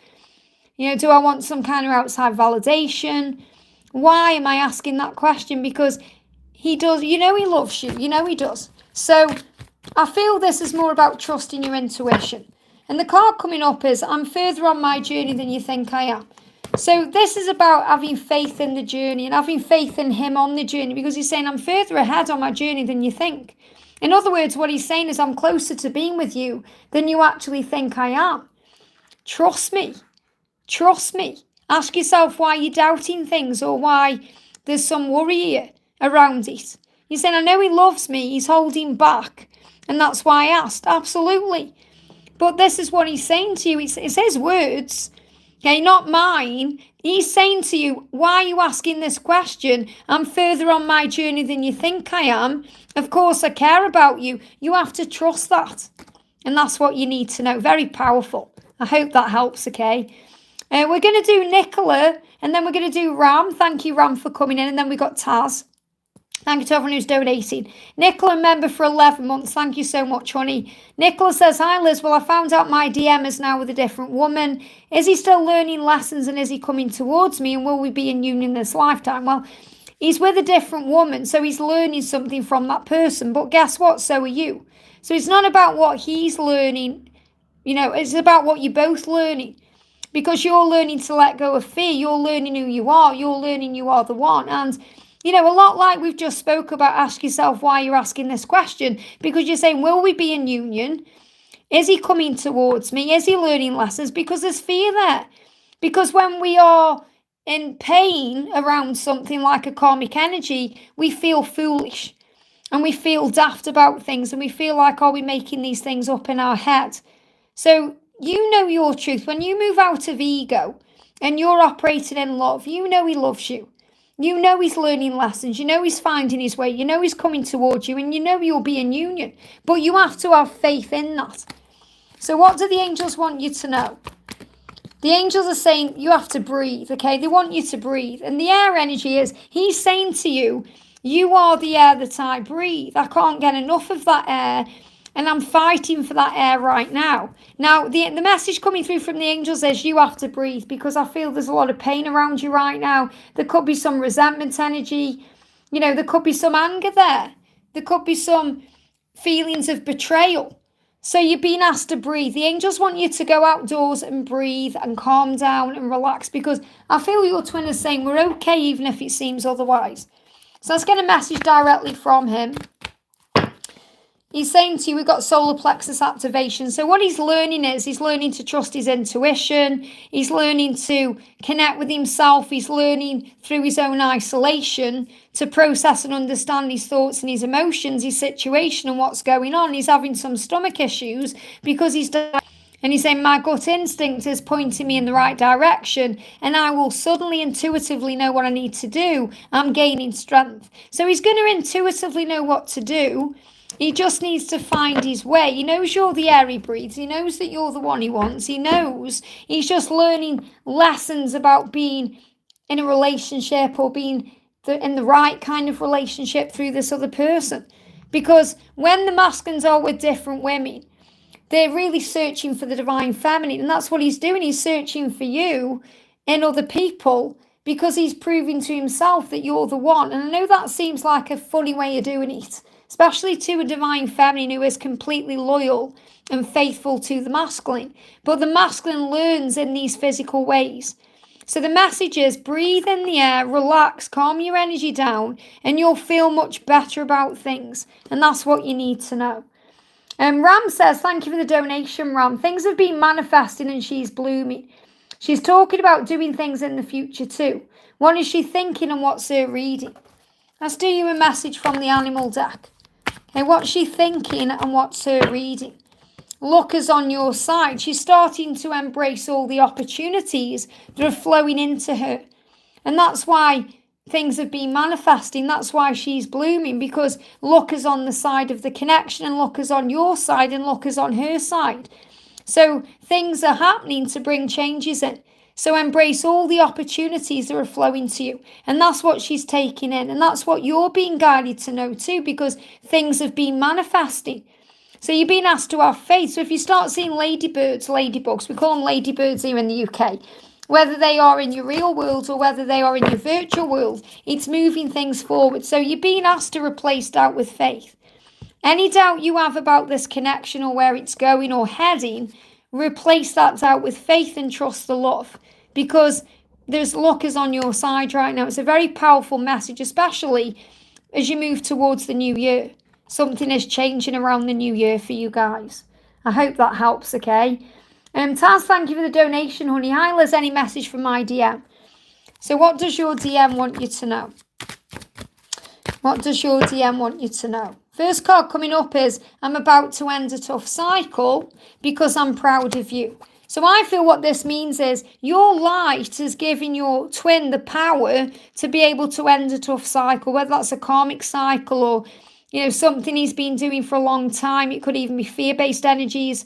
Speaker 1: Do I want some kind of outside validation? Why am I asking that question? Because he does, he loves you. He does. So I feel this is more about trusting your intuition. And the card coming up is, I'm further on my journey than you think I am. So this is about having faith in the journey and having faith in him on the journey, because he's saying, I'm further ahead on my journey than you think. In other words, what he's saying is, I'm closer to being with you than you actually think I am. Trust me. Trust me. Ask yourself why you're doubting things or why there's some worry here around it. You're saying, I know he loves me. He's holding back. And that's why I asked. Absolutely. But this is what he's saying to you. It's his words. Okay, not mine. He's saying to you, why are you asking this question? I'm further on my journey than you think I am. Of course, I care about you. You have to trust that. And that's what you need to know. Very powerful. I hope that helps, okay? We're going to do Nicola, and then we're going to do Ram. Thank you, Ram, for coming in. And then we got Taz. Thank you to everyone who's donating. Nicola, member for 11 months. Thank you so much, honey. Nicola says, hi, Liz. Well, I found out my DM is now with a different woman. Is he still learning lessons, and is he coming towards me? And will we be in union this lifetime? Well, he's with a different woman, so he's learning something from that person. But guess what? So are you. So it's not about what he's learning. It's about what you're both learning. Because you're learning to let go of fear. You're learning who you are. You're learning you are the one. And a lot like we've just spoke about, ask yourself why you're asking this question. Because you're saying, will we be in union? Is he coming towards me? Is he learning lessons? Because there's fear there. Because when we are in pain around something like a karmic energy, we feel foolish. And we feel daft about things. And we feel like, are we making these things up in our head? So you know your truth. When you move out of ego and you're operating in love, he loves you. He's learning lessons. He's finding his way. He's coming towards you, and you'll be in union. But you have to have faith in that. So what do the angels want you to know? The angels are saying you have to breathe, okay? They want you to breathe. And the air energy is, he's saying to you, you are the air that I breathe. I can't get enough of that air. And I'm fighting for that air right now. Now, the message coming through from the angels is you have to breathe, because I feel there's a lot of pain around you right now. There could be some resentment energy. There could be some anger there. There could be some feelings of betrayal. So you're being asked to breathe. The angels want you to go outdoors and breathe and calm down and relax, because I feel your twin is saying we're okay even if it seems otherwise. So let's get a message directly from him. He's saying to you, we've got solar plexus activation. So what he's learning is he's learning to trust his intuition. He's learning to connect with himself. He's learning through his own isolation to process and understand his thoughts and his emotions, his situation and what's going on. He's having some stomach issues because and he's saying, my gut instinct is pointing me in the right direction, and I will suddenly intuitively know what I need to do. I'm gaining strength. So he's going to intuitively know what to do. He just needs to find his way. He knows you're the air he breathes. He knows that you're the one he wants. He knows he's just learning lessons about being in a relationship or being in the right kind of relationship through this other person. Because when the masculines are with different women, they're really searching for the divine feminine. And that's what he's doing. He's searching for you in other people because he's proving to himself that you're the one. And I know that seems like a funny way of doing it, especially to a divine feminine who is completely loyal and faithful to the masculine. But the masculine learns in these physical ways. So the message is breathe in the air, relax, calm your energy down, and you'll feel much better about things. And that's what you need to know. Ram says, thank you for the donation, Ram. Things have been manifesting and she's blooming. She's talking about doing things in the future too. What is she thinking and what's her reading? Let's do you a message from the animal deck. Okay, what's she thinking and what's her reading? Luck is on your side. She's starting to embrace all the opportunities that are flowing into her. And that's why things have been manifesting. That's why she's blooming, because luck is on the side of the connection, and luck is on your side, and luck is on her side. So things are happening to bring changes in. So embrace all the opportunities that are flowing to you. And that's what she's taking in. And that's what you're being guided to know too, because things have been manifesting. So you're being asked to have faith. So if you start seeing ladybirds, ladybugs, we call them ladybirds here in the UK, whether they are in your real world or whether they are in your virtual world, it's moving things forward. So you're being asked to replace doubt with faith. Any doubt you have about this connection or where it's going or heading, replace that doubt with faith and trust the love, because there's luck is on your side right now. It's a very powerful message, especially as you move towards the new year. Something is changing around the new year for you guys. I hope that helps, okay? Taz, thank you for the donation, honey. Hi, Liz, any message from my DM? So what does your DM want you to know? What does your DM want you to know? First card coming up is, I'm about to end a tough cycle because I'm proud of you. So I feel what this means is your light is giving your twin the power to be able to end a tough cycle, whether that's a karmic cycle or something he's been doing for a long time. It could even be fear-based energies.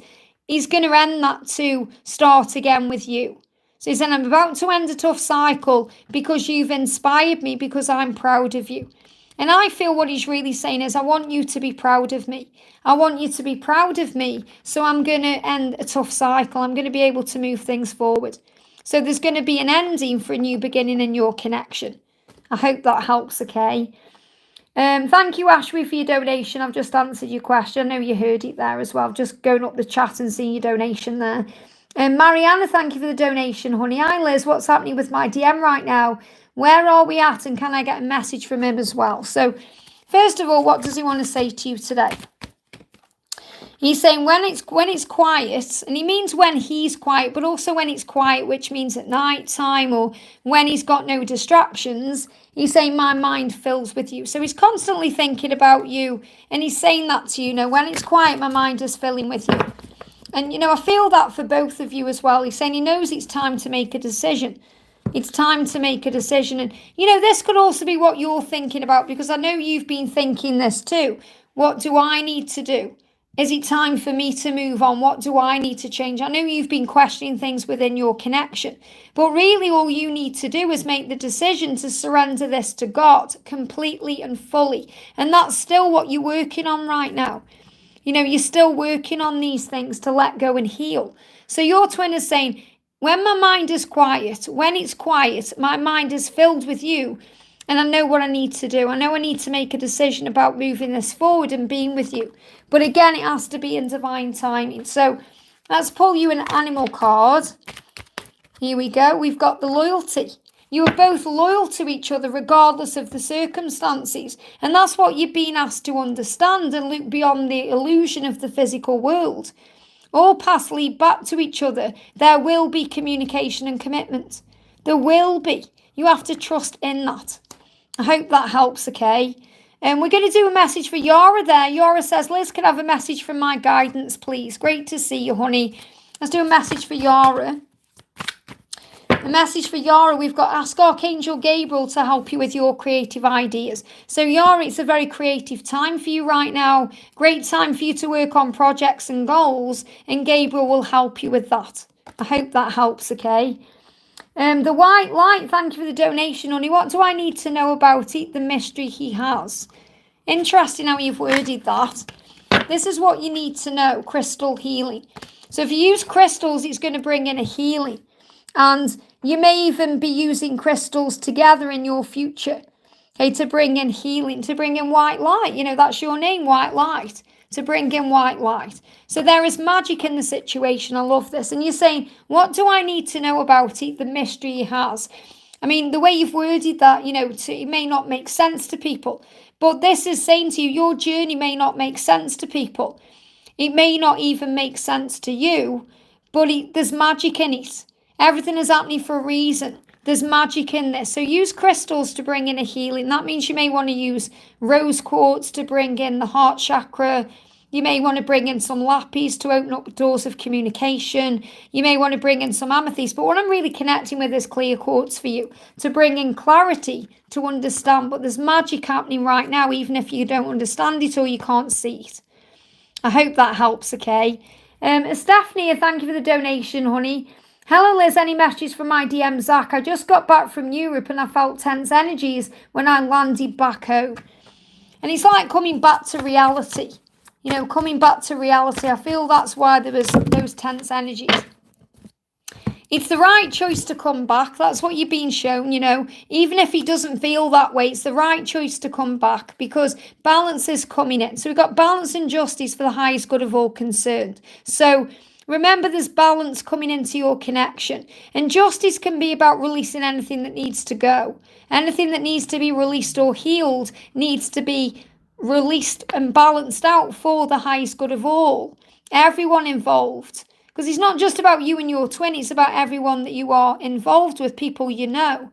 Speaker 1: He's going to end that to start again with you. So he said, I'm about to end a tough cycle because you've inspired me, because I'm proud of you. And I feel what he's really saying is, I want you to be proud of me. I want you to be proud of me. So I'm going to end a tough cycle. I'm going to be able to move things forward. So there's going to be an ending for a new beginning in your connection. I hope that helps, okay? Thank you, Ashby, for your donation. I've just answered your question. I know you heard it there as well. Just going up the chat and seeing your donation there. Mariana, thank you for the donation, honey. Hi, Liz. What's happening with my DM right now? Where are we at? And can I get a message from him as well? So, first of all, what does he want to say to you today? He's saying when it's quiet, and he means when he's quiet, but also when it's quiet, which means at night time or when he's got no distractions. He's saying my mind fills with you. So he's constantly thinking about you, and he's saying that to you. When it's quiet, my mind is filling with you. And I feel that for both of you as well. He's saying he knows it's time to make a decision. It's time to make a decision. And this could also be what you're thinking about, because I know you've been thinking this too. What do I need to do? Is it time for me to move on? What do I need to change? I know you've been questioning things within your connection, but really all you need to do is make the decision to surrender this to God completely and fully. And that's still what you're working on right now. You're still working on these things to let go and heal. So your twin is saying, when my mind is quiet, when it's quiet, my mind is filled with you. And I know what I need to do. I know I need to make a decision about moving this forward and being with you. But again, it has to be in divine timing. So let's pull you an animal card. Here we go. We've got the loyalty. You are both loyal to each other regardless of the circumstances. And that's what you're being asked to understand and look beyond the illusion of the physical world. All paths lead back to each other. There will be communication and commitment. There will be. You have to trust in that. I hope that helps, okay? And we're going to do a message for Yara there. Yara says, Liz, can I have a message from my guidance, please? Great to see you, honey. Let's do a message for Yara. A message for Yara, we've got ask Archangel Gabriel to help you with your creative ideas. So Yara, it's a very creative time for you right now. Great time for you to work on projects and goals, and Gabriel will help you with that. I hope that helps, okay? The white light, thank you for the donation, honey. What do I need to know about it? The mystery he has. Interesting how you've worded that. This is what you need to know, crystal healing. So if you use crystals, it's going to bring in a healing. And you may even be using crystals together in your future, okay, to bring in healing, to bring in white light. You know, that's your name, white light. To bring in white light. So there is magic in the situation. I love this. And you're saying, what do I need to know about it? The mystery he has. I mean, the way you've worded that, you know, it may not make sense to people. But this is saying to you, your journey may not make sense to people. It may not even make sense to you, but there's magic in it. Everything is happening for a reason. There's magic in this. So use crystals to bring in a healing. That means you may want to use rose quartz to bring in the heart chakra. You may want to bring in some lapis to open up doors of communication. You may want to bring in some amethyst. But what I'm really connecting with is clear quartz for you to bring in clarity to understand. But there's magic happening right now, even if you don't understand it or you can't see it. I hope that helps, okay? Stephanie, thank you for the donation, honey. Hello, Liz. Any messages from my DM, Zach? I just got back from Europe and I felt tense energies when I landed back home. And it's like coming back to reality. You know, coming back to reality. I feel that's why there was those tense energies. It's the right choice to come back. That's what you're being shown, you know. Even if it doesn't feel that way, it's the right choice to come back because balance is coming in. So we've got balance and justice for the highest good of all concerned. So remember, there's balance coming into your connection. And justice can be about releasing anything that needs to go. Anything that needs to be released or healed needs to be released and balanced out for the highest good of all. Everyone involved. Because it's not just about you and your twin, it's about everyone that you are involved with, people you know.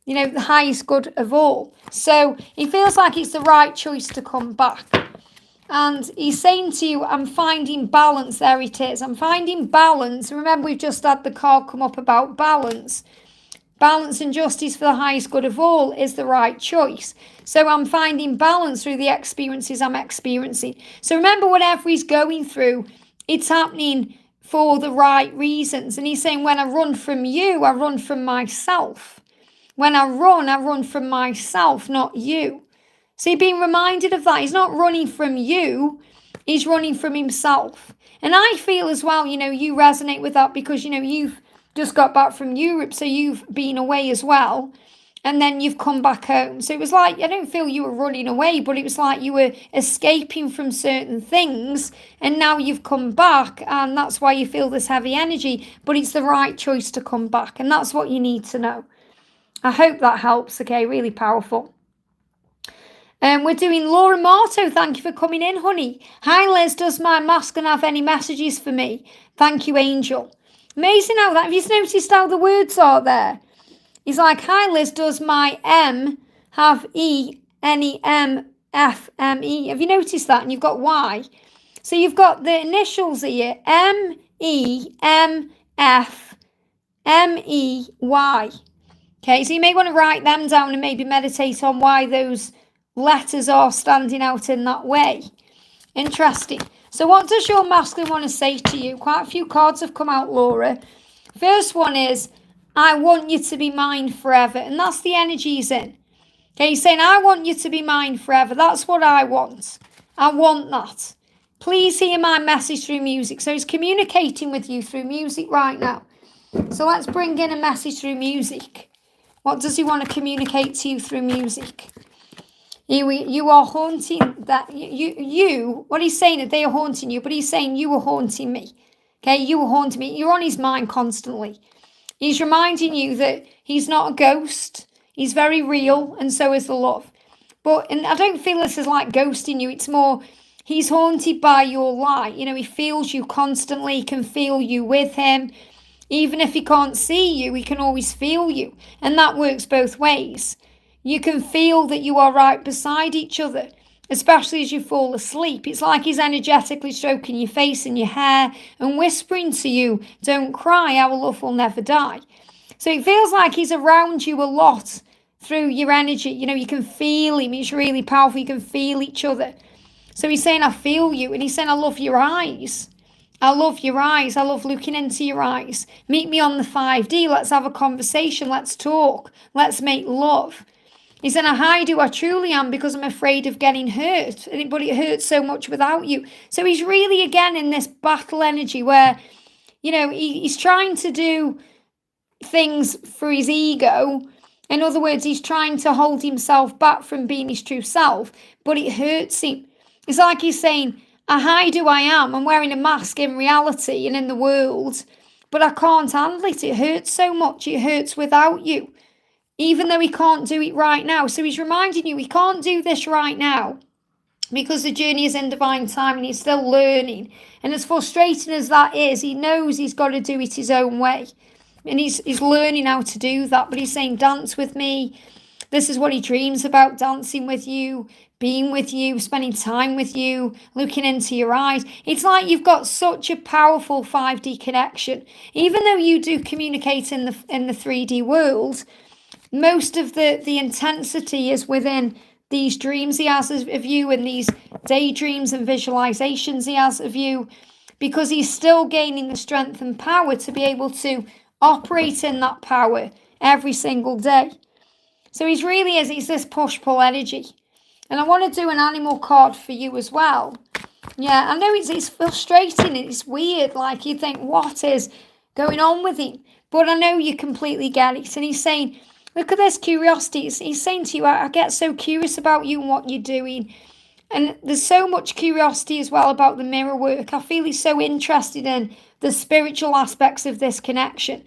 Speaker 1: You know, the highest good of all. So it feels like it's the right choice to come back. And he's saying to you, I'm finding balance. There it is. I'm finding balance. Remember, we've just had the card come up about balance. Balance and justice for the highest good of all is the right choice. So I'm finding balance through the experiences I'm experiencing. So remember, whatever he's going through, it's happening for the right reasons. And he's saying, when I run from you, I run from myself. When I run from myself, not you. So you're being reminded of that. He's not running from you. He's running from himself. And I feel as well, you know, you resonate with that because, you know, you've just got back from Europe. So you've been away as well. And then you've come back home. So it was like, I don't feel you were running away, but it was like you were escaping from certain things. And now you've come back. And that's why you feel this heavy energy. But it's the right choice to come back. And that's what you need to know. I hope that helps. Okay, really powerful. We're doing Laura Marto. Thank you for coming in, honey. Hi, Liz. Does my masculine have any messages for me? Thank you, Angel. Amazing how that. Have you noticed how the words are there? He's like, hi, Liz. Does my M have E, any M, F, M, E? Have you noticed that? And you've got Y. So you've got the initials here. M, E, M, F, M, E, Y. Okay, so you may want to write them down and maybe meditate on why those letters are standing out in that way. Interesting. So what does your masculine want to say to you? Quite a few cards have come out, Laura. First one is, I want you to be mine forever. And that's the energy he's in. Okay, he's saying, I want you to be mine forever. That's what I want. I want that. Please hear my message through music. So he's communicating with you through music right now. So let's bring in a message through music. What does he want to communicate to you through music? You are haunting that, what he's saying is they are haunting you, but he's saying you are haunting me. Okay, you are haunting me. You're on his mind constantly. He's reminding you that he's not a ghost. He's very real, and so is the love. And I don't feel this is like ghosting you. It's more, he's haunted by your light. He feels you constantly. He can feel you with him. Even if he can't see you, he can always feel you. And that works both ways. You can feel that you are right beside each other, especially as you fall asleep. It's like he's energetically stroking your face and your hair and whispering to you, don't cry, our love will never die. So it feels like he's around you a lot through your energy. You can feel him. It's really powerful. You can feel each other. So he's saying, I feel you. And he's saying, I love your eyes. I love your eyes. I love looking into your eyes. Meet me on the 5D. Let's have a conversation. Let's talk. Let's make love. He said, I hide who I truly am because I'm afraid of getting hurt. But it hurts so much without you. So he's really, again, in this battle energy where, he's trying to do things for his ego. In other words, he's trying to hold himself back from being his true self, but it hurts him. It's like he's saying, I hide who I am. I'm wearing a mask in reality and in the world, but I can't handle it. It hurts so much. It hurts without you. Even though he can't do it right now. So he's reminding you, he can't do this right now because the journey is in divine time and he's still learning. And as frustrating as that is, he knows he's got to do it his own way. And he's learning how to do that. But he's saying, dance with me. This is what he dreams about, dancing with you, being with you, spending time with you, looking into your eyes. It's like you've got such a powerful 5D connection. Even though you do communicate in the 3D world, most of the intensity is within these dreams he has of you and these daydreams and visualizations he has of you, because he's still gaining the strength and power to be able to operate in that power every single day. So he's this push-pull energy. And I want to do an animal card for you as well. Yeah, I know it's frustrating, it's weird, like you think, what is going on with him? But I know you completely get it. And he's saying, look at this curiosity. He's saying to you, I get so curious about you and what you're doing. And there's so much curiosity as well about the mirror work. I feel he's so interested in the spiritual aspects of this connection.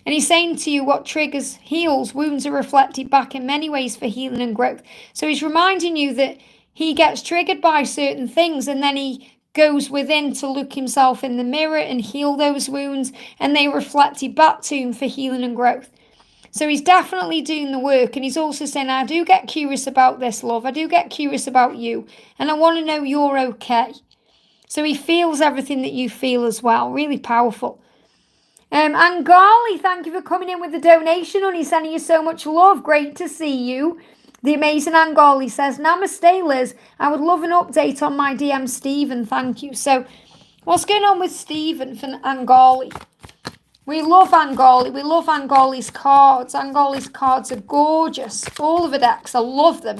Speaker 1: And he's saying to you, what triggers heals, wounds are reflected back in many ways for healing and growth. So he's reminding you that he gets triggered by certain things and then he goes within to look himself in the mirror and heal those wounds, and they reflected back to him for healing and growth. So he's definitely doing the work, and he's also saying, I do get curious about this, love. I do get curious about you, and I want to know you're okay. So he feels everything that you feel as well. Really powerful. Angali, thank you for coming in with the donation, honey. Sending you so much love. Great to see you. The amazing Angali says, Namaste, Liz. I would love an update on my DM, Stephen. Thank you. So what's going on with Stephen for Angali? We love Angali. We love Angali's cards. Angali's cards are gorgeous. All of the decks, I love them.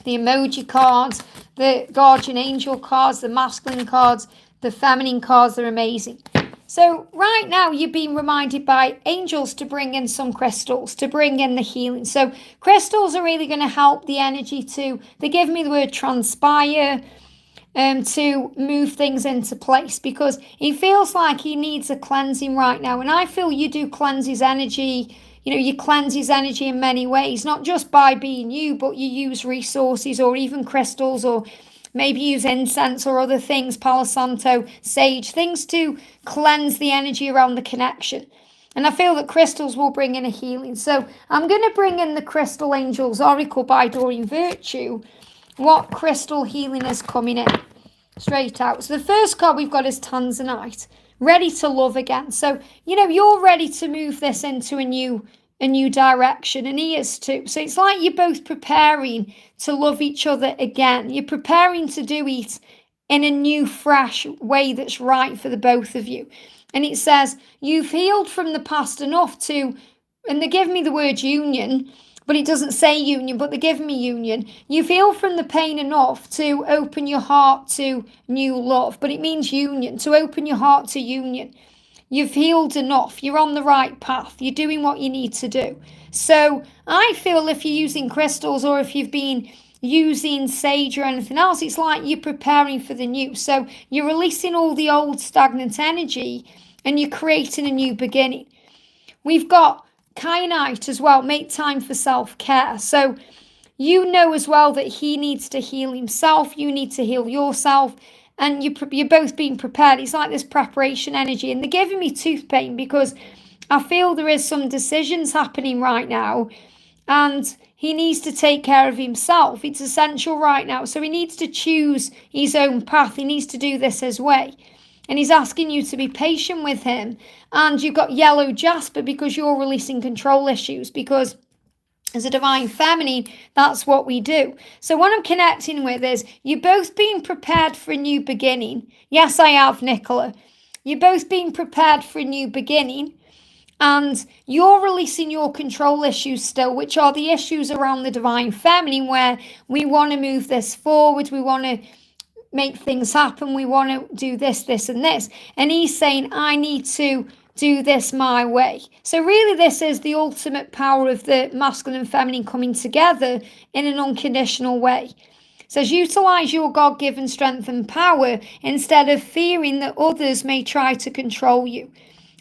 Speaker 1: The emoji cards, the guardian angel cards, the masculine cards, the feminine cards, they're amazing. So right now you're being reminded by angels to bring in some crystals, to bring in the healing. So crystals are really going to help the energy they give me the word transpire, to move things into place, because he feels like he needs a cleansing right now. And I feel you do cleanse his energy. You cleanse his energy in many ways, not just by being you, but you use resources or even crystals, or maybe use incense or other things, Palo Santo, sage, things to cleanse the energy around the connection. And I feel that crystals will bring in a healing. So I'm going to bring in the Crystal Angels Oracle by Doreen Virtue. What crystal healing is coming in straight out. So the first card we've got is Tanzanite, ready to love again. So, you're ready to move this into a new direction, and he is too. So it's like you're both preparing to love each other again. You're preparing to do it in a new, fresh way that's right for the both of you. And it says, you've healed from the past enough to, and they give me the word union, but it doesn't say union, but they give me union. You've healed from the pain enough to open your heart to new love, but it means union, to open your heart to union. You've healed enough. You're on the right path. You're doing what you need to do. So I feel if you're using crystals or if you've been using sage or anything else, it's like you're preparing for the new. So you're releasing all the old stagnant energy and you're creating a new beginning. We've got kyanite as well. Make time for self-care. So you know as well that he needs to heal himself. You need to heal yourself. And you're both being prepared. It's like this preparation energy. And they're giving me tooth pain because I feel there is some decisions happening right now. And he needs to take care of himself. It's essential right now. So he needs to choose his own path. He needs to do this his way. And he's asking you to be patient with him. And you've got yellow jasper because you're releasing control issues. Because as a divine feminine, that's what we do. So what I'm connecting with is you're both being prepared for a new beginning. Yes, I have, Nicola. You're both being prepared for a new beginning. And you're releasing your control issues still, which are the issues around the divine feminine, where we want to move this forward. We want to make things happen. We want to do this, this, and this. And he's saying, I need to do this my way. So really this is the ultimate power of the masculine and feminine coming together in an unconditional way. It says utilize your God-given strength and power instead of fearing that others may try to control you.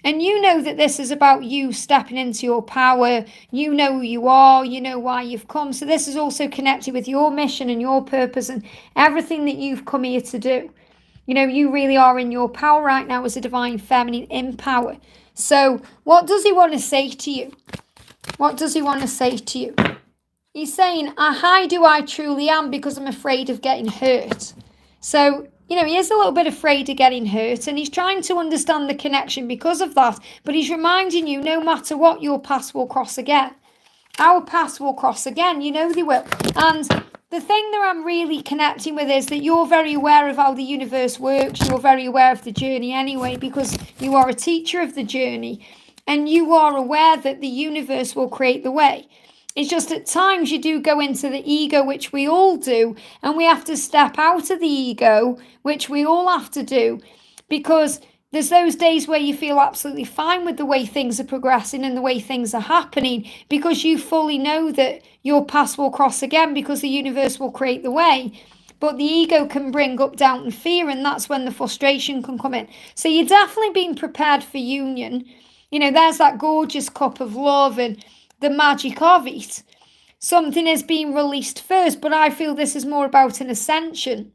Speaker 1: And you know that this is about you stepping into your power. You know who you are. You know why you've come. So this is also connected with your mission and your purpose and everything that you've come here to do. You know, you really are in your power right now as a divine feminine in power. So what does he want to say to you? What does he want to say to you? He's saying, I hide who I truly am because I'm afraid of getting hurt. So, you know, he is a little bit afraid of getting hurt and he's trying to understand the connection because of that. But he's reminding you, no matter what, your paths will cross again. Our paths will cross again. You know they will. And the thing that I'm really connecting with is that you're very aware of how the universe works. You're very aware of the journey anyway, because you are a teacher of the journey and you are aware that the universe will create the way. It's just at times you do go into the ego, which we all do, and we have to step out of the ego, which we all have to do, because there's those days where you feel absolutely fine with the way things are progressing and the way things are happening, because you fully know that your paths will cross again because the universe will create the way. But the ego can bring up doubt and fear, and that's when the frustration can come in. So you're definitely being prepared for union. You know, there's that gorgeous cup of love and the magic of it. Something is being released first, but I feel this is more about an ascension.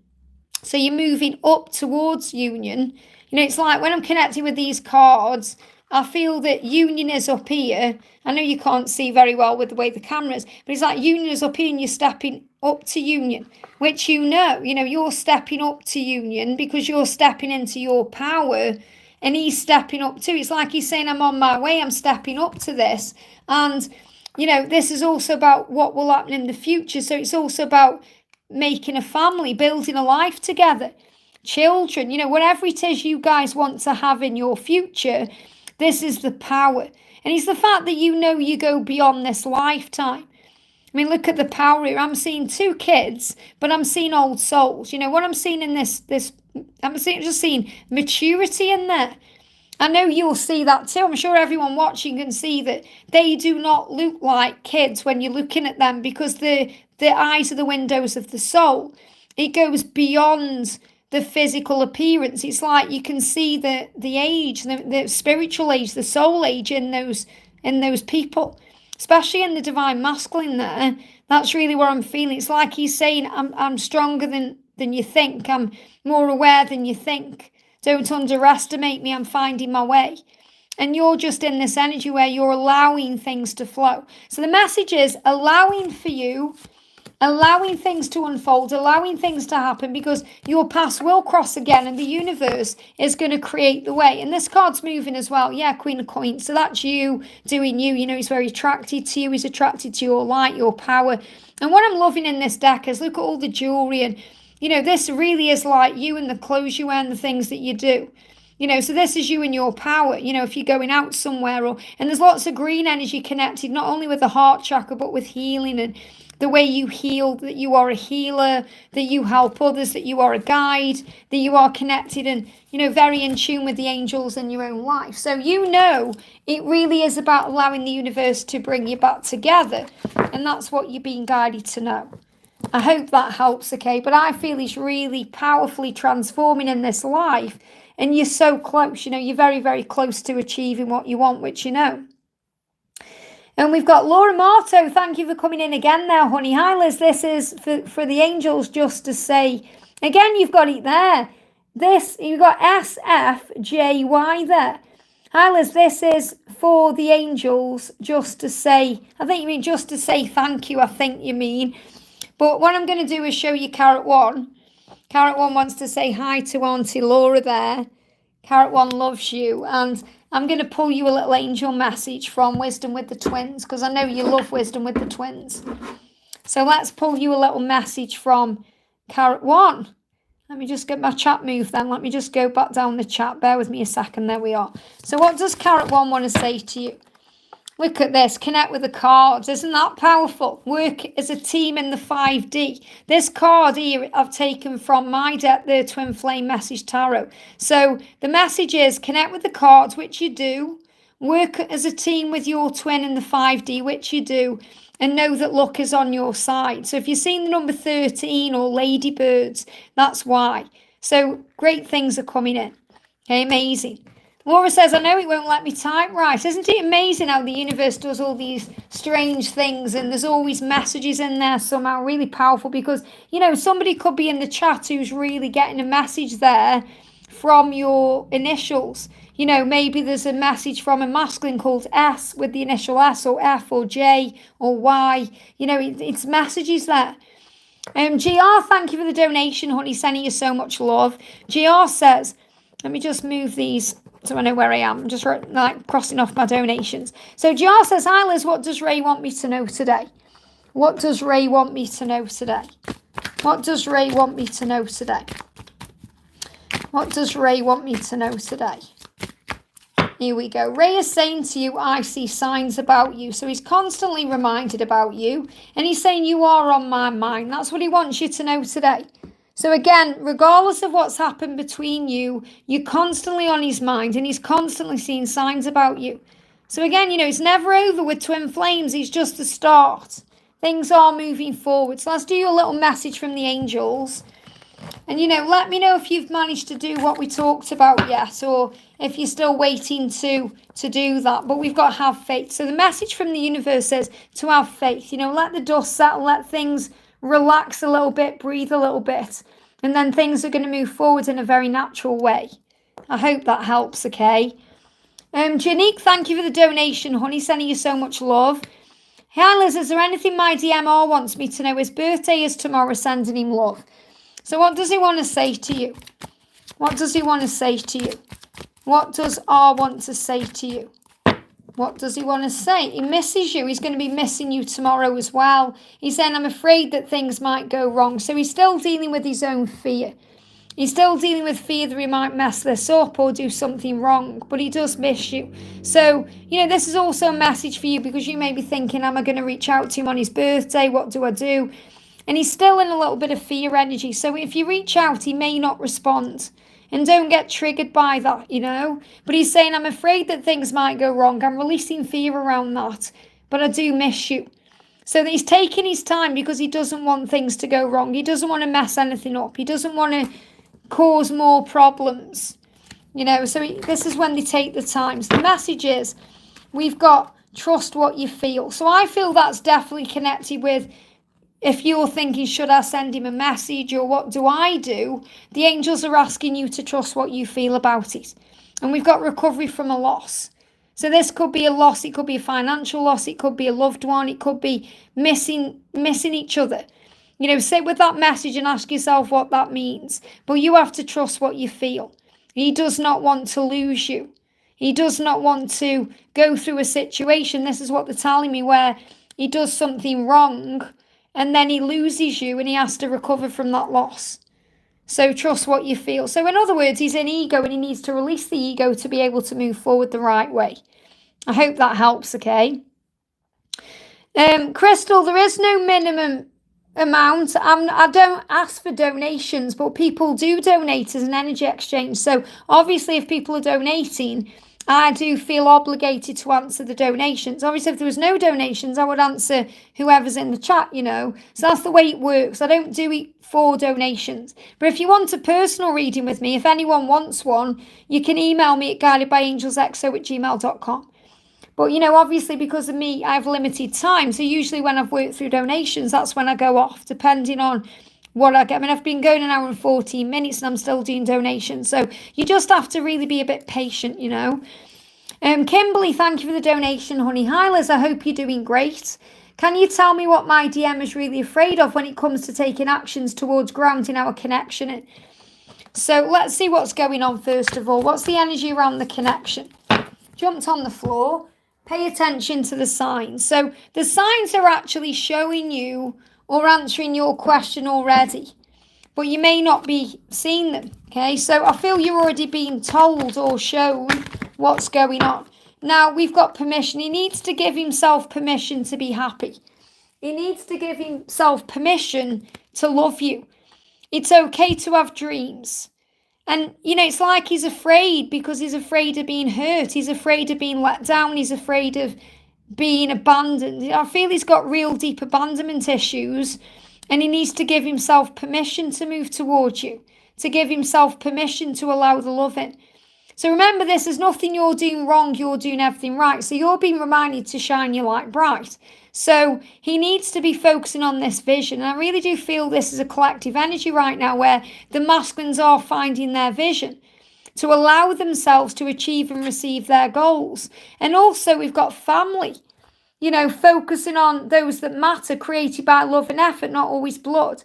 Speaker 1: So you're moving up towards union. You know, it's like when I'm connecting with these cards, I feel that union is up here. I know you can't see very well with the way the camera is, but it's like union is up here and you're stepping up to union, which you know, you're stepping up to union because you're stepping into your power and he's stepping up too. It's like he's saying, I'm on my way, I'm stepping up to this. And, you know, this is also about what will happen in the future. So it's also about making a family, building a life together, children, you know, whatever it is you guys want to have in your future, this is the power. And it's the fact that you go beyond this lifetime. I mean, look at the power here. I'm seeing 2 kids, but I'm seeing old souls. You know, what I'm seeing in this I'm just seeing maturity in there. I know you'll see that too. I'm sure everyone watching can see that they do not look like kids when you're looking at them, because the eyes are the windows of the soul. It goes beyond the physical appearance. It's like you can see the age, the spiritual age, the soul age in those people, especially in the divine masculine there. That's really what I'm feeling. It's like he's saying, I'm stronger than you think. I'm more aware than you think. Don't underestimate me. I'm finding my way. And you're just in this energy where you're allowing things to flow. So the message is allowing for you, allowing things to unfold, allowing things to happen, because your paths will cross again and the universe is going to create the way. And this card's moving as well. Yeah, Queen of Coins. So that's you doing you. You know, he's very attracted to you. He's attracted to your light, your power. And what I'm loving in this deck is look at all the jewelry, and you know, this really is like you and the clothes you wear and the things that you do. You know, so this is you and your power, you know, if you're going out somewhere, and there's lots of green energy connected, not only with the heart chakra, but with healing and the way you heal, that you are a healer, that you help others, that you are a guide, that you are connected and, very in tune with the angels in your own life. So it really is about allowing the universe to bring you back together. And that's what you're being guided to know. I hope that helps, okay? But I feel he's really powerfully transforming in this life. And you're so close, you're very, very close to achieving what you want, which you know. And we've got Laura Marto. Thank you for coming in again there, honey. Hi, Liz. This is for the angels just to say, again, you've got it there. You've got SFJY there. Hi, Liz. This is for the angels just to say, I think you mean just to say thank you, I think you mean. But what I'm going to do is show you Carrot 1. Carrot 1 wants to say hi to Auntie Laura there. Carrot 1 loves you. And I'm going to pull you a little angel message from Wisdom with the Twins, because I know you love Wisdom with the Twins. So let's pull you a little message from Carrot 1. Let me just get my chat moved then. Let me just go back down the chat. Bear with me a second. There we are. So what does Carrot 1 want to say to you? Look at this. Connect with the cards. Isn't that powerful? Work as a team in the 5D. This card here I've taken from my deck, the Twin Flame Message Tarot. So the message is connect with the cards, which you do. Work as a team with your twin in the 5D, which you do. And know that luck is on your side. So if you're seeing the number 13 or ladybirds, that's why. So great things are coming in. Okay, amazing. Laura says, I know it won't let me type right. Isn't it amazing how the universe does all these strange things and there's always messages in there somehow really powerful because, somebody could be in the chat who's really getting a message there from your initials. Maybe there's a message from a masculine called S with the initial S or F or J or Y. It's messages there. GR, thank you for the donation, honey, sending you so much love. GR says, let me just move these so I know where I am. I'm just crossing off my donations. So GR says, hi Liz, what does Ray want me to know today? What does Ray want me to know today? What does Ray want me to know today? What does Ray want me to know today? Here we go. Ray is saying to you, I see signs about you. So he's constantly reminded about you. And he's saying, you are on my mind. That's what he wants you to know today. So again, regardless of what's happened between you, you're constantly on his mind and he's constantly seeing signs about you. So again, it's never over with Twin Flames. It's just the start. Things are moving forward. So let's do you a little message from the angels. And, let me know if you've managed to do what we talked about yet or if you're still waiting to do that. But we've got to have faith. So the message from the universe is to have faith. Let the dust settle, let things relax a little bit, breathe a little bit, and then things are going to move forward in a very natural way. I hope that helps, okay? Janique, thank you for the donation, honey, sending you so much love. Hi, Liz, is there anything my DMR wants me to know? His birthday is tomorrow, sending him love. So what does he want to say to you? What does he want to say to you? What does R want to say to you? What does he want to say? He misses you. He's going to be missing you tomorrow as well. He's saying, I'm afraid that things might go wrong. So he's still dealing with his own fear. He's still dealing with fear that he might mess this up or do something wrong. But he does miss you. So, this is also a message for you because you may be thinking, am I going to reach out to him on his birthday? What do I do? And he's still in a little bit of fear energy. So if you reach out, he may not respond. And don't get triggered by that, But he's saying, I'm afraid that things might go wrong. I'm releasing fear around that. But I do miss you. So that he's taking his time because he doesn't want things to go wrong. He doesn't want to mess anything up. He doesn't want to cause more problems. So this is when they take the time. So the message is, we've got trust what you feel. So I feel that's definitely connected with, if you're thinking, should I send him a message or what do I do? The angels are asking you to trust what you feel about it. And we've got recovery from a loss. So this could be a loss. It could be a financial loss. It could be a loved one. It could be missing each other. Sit with that message and ask yourself what that means. But you have to trust what you feel. He does not want to lose you. He does not want to go through a situation. This is what they're telling me, where he does something wrong and then he loses you and he has to recover from that loss. So trust what you feel. So in other words, he's in ego and he needs to release the ego to be able to move forward the right way. I hope that helps, okay? Crystal, there is no minimum amount. I don't ask for donations, but people do donate as an energy exchange. So obviously, if people are donating, I do feel obligated to answer the donations. Obviously, if there was no donations, I would answer whoever's in the chat, So that's the way it works. I don't do it for donations. But if you want a personal reading with me, if anyone wants one, you can email me at guidedbyangelsxo@gmail.com. But, obviously because of me, I have limited time. So usually when I've worked through donations, that's when I go off, depending on what I get. I mean, I've been going an hour and 14 minutes and I'm still doing donations. So you just have to really be a bit patient, Kimberly, thank you for the donation, honey. Hi, Liz, I hope you're doing great. Can you tell me what my DM is really afraid of when it comes to taking actions towards grounding our connection? So let's see what's going on first of all. What's the energy around the connection? Jumped on the floor. Pay attention to the signs. So the signs are actually showing you or answering your question already, but you may not be seeing them. Okay, so I feel you're already being told or shown what's going on. Now we've got permission. He needs to give himself permission to be happy. He needs to give himself permission to love you. It's okay to have dreams. And, it's like he's afraid because he's afraid of being hurt. He's afraid of being let down. He's afraid of being abandoned. I feel he's got real deep abandonment issues and he needs to give himself permission to move towards you, to give himself permission to allow the love in. So remember this, there's nothing you're doing wrong, you're doing everything right. So you're being reminded to shine your light bright. So he needs to be focusing on this vision. And I really do feel this is a collective energy right now where the masculines are finding their vision to allow themselves to achieve and receive their goals. And also we've got family, focusing on those that matter, created by love and effort, not always blood.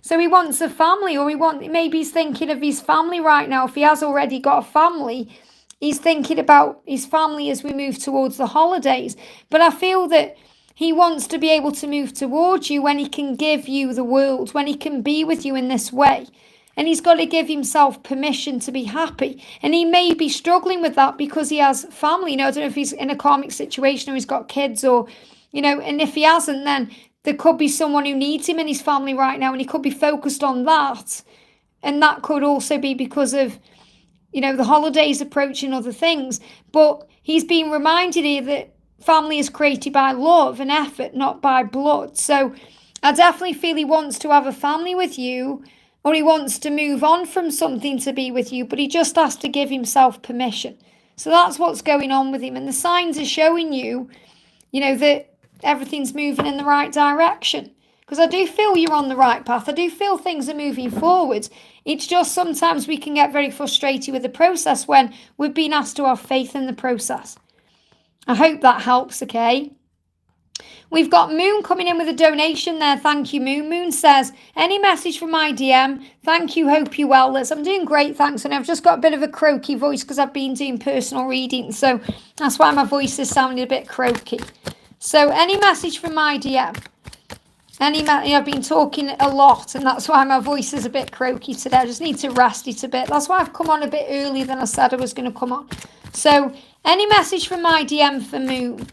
Speaker 1: So he wants a family, or maybe he's thinking of his family right now. If he has already got a family, he's thinking about his family as we move towards the holidays. But I feel that he wants to be able to move towards you when he can give you the world, when he can be with you in this way. And he's got to give himself permission to be happy. And he may be struggling with that because he has family. I don't know if he's in a karmic situation or he's got kids or, and if he hasn't, then there could be someone who needs him in his family right now and he could be focused on that. And that could also be because of, the holidays approaching, other things. But he's being reminded here that family is created by love and effort, not by blood. So I definitely feel he wants to have a family with you, or he wants to move on from something to be with you, but he just has to give himself permission. So that's what's going on with him. And the signs are showing you, that everything's moving in the right direction. Because I do feel you're on the right path. I do feel things are moving forward. It's just sometimes we can get very frustrated with the process when we've been asked to have faith in the process. I hope that helps, okay? We've got Moon coming in with a donation there. Thank you, Moon. Moon says, any message from my DM? Thank you. Hope you're well, Liz. I'm doing great, thanks. And I've just got a bit of a croaky voice because I've been doing personal readings. So that's why my voice is sounding a bit croaky. So any message from my DM? I've been talking a lot and that's why my voice is a bit croaky today. I just need to rest it a bit. That's why I've come on a bit earlier than I said I was going to come on. So any message from my DM for Moon?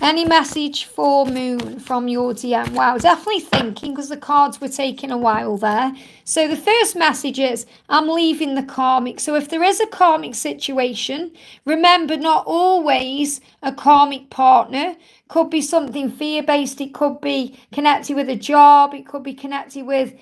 Speaker 1: Any message for Moon from your DM? Wow, definitely thinking because the cards were taking a while there. So the first message is, I'm leaving the karmic. So if there is a karmic situation, remember not always a karmic partner. Could be something fear-based. It could be connected with a job. It could be connected with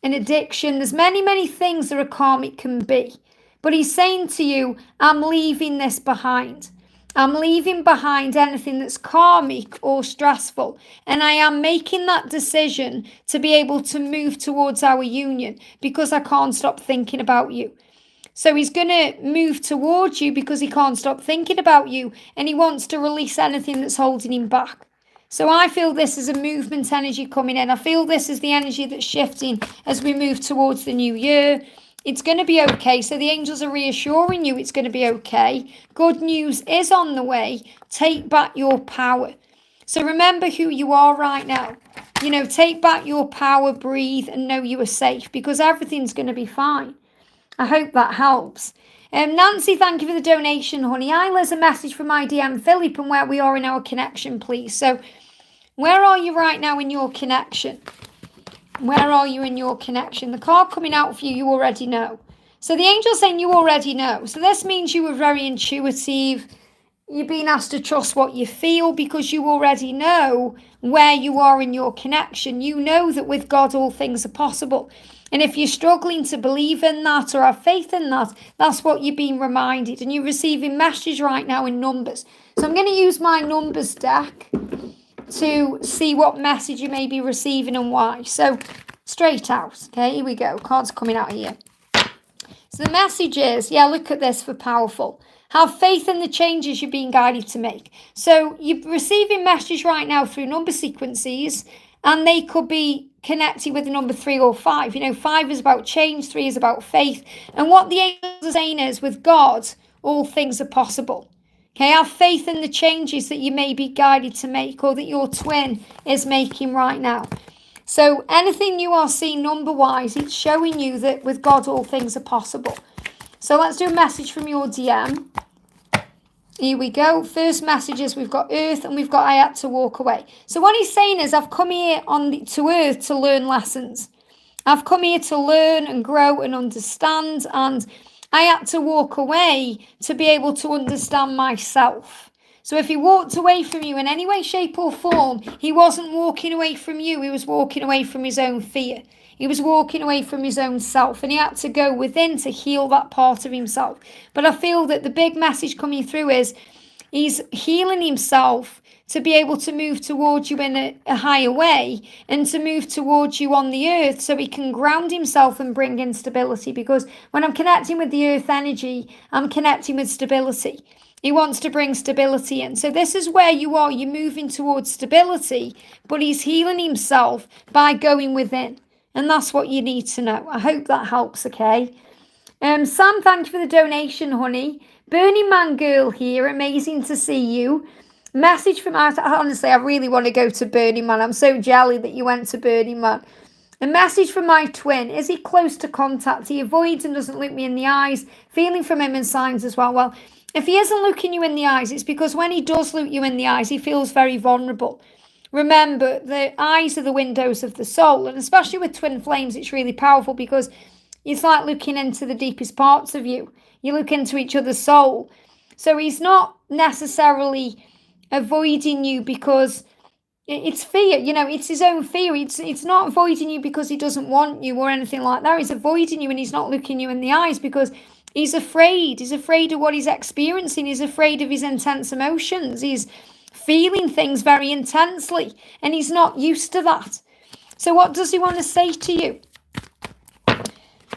Speaker 1: an addiction. There's many, many things that a karmic can be. But he's saying to you, I'm leaving this behind. I'm leaving behind anything that's karmic or stressful. And I am making that decision to be able to move towards our union because I can't stop thinking about you. So he's going to move towards you because he can't stop thinking about you. And he wants to release anything that's holding him back. So I feel this is a movement energy coming in. I feel this is the energy that's shifting as we move towards the new year. It's going to be okay. So the angels are reassuring you it's going to be okay. Good news is on the way. Take back your power. So remember who you are right now. Take back your power, breathe, and know you are safe because everything's going to be fine. I hope that helps. Nancy, thank you for the donation, honey. There's a message from my DM Philip and where we are in our connection, please. So Where are you right now in your connection? Where are you in your connection? The card coming out for you, you already know. So the angel's saying you already know. So this means you were very intuitive. You're being asked to trust what you feel because you already know where you are in your connection. You know that with God all things are possible. And if you're struggling to believe in that or have faith in that, that's what you're being reminded. And you're receiving messages right now in numbers. So I'm going to use my numbers deck to see what message you may be receiving and why. So straight out. Okay, here we go. Cards coming out here. So the message is, look at this for powerful. Have faith in the changes you're being guided to make. So you're receiving messages right now through number sequences, and they could be connected with the number 3 or 5. 5 is about change, 3 is about faith. And what the angels are saying is, with God, all things are possible. Okay, have faith in the changes that you may be guided to make or that your twin is making right now. So anything you are seeing number-wise, it's showing you that with God, all things are possible. So let's do a message from your DM. Here we go. First messages, we've got Earth and we've got I had to walk away. So what he's saying is, I've come here to Earth to learn lessons. I've come here to learn and grow and understand, and I had to walk away to be able to understand myself. So if he walked away from you in any way, shape or form, he wasn't walking away from you. He was walking away from his own fear. He was walking away from his own self, and he had to go within to heal that part of himself. But I feel that the big message coming through is he's healing himself to be able to move towards you in a higher way and to move towards you on the earth so he can ground himself and bring in stability. Because when I'm connecting with the earth energy, I'm connecting with stability. He wants to bring stability in. So this is where you are. You're moving towards stability, but he's healing himself by going within. And that's what you need to know. I hope that helps, okay? Sam, thank you for the donation, honey. Burning Man girl here. Amazing to see you. Message from honestly, I really want to go to Burning Man. I'm so jelly that you went to Burning Man. A message from my twin. Is he close to contact? He avoids and doesn't look me in the eyes. Feeling from him and signs as well. Well, if he isn't looking you in the eyes, it's because when he does look you in the eyes, he feels very vulnerable. Remember, the eyes are the windows of the soul. And especially with twin flames, it's really powerful because it's like looking into the deepest parts of you. You look into each other's soul. So he's not necessarily avoiding you because it's fear, it's his own fear. It's not avoiding you because he doesn't want you or anything like that. He's avoiding you and he's not looking you in the eyes because he's afraid. He's afraid of what he's experiencing. He's afraid of his intense emotions. He's feeling things very intensely and he's not used to that. So what does he want to say to you?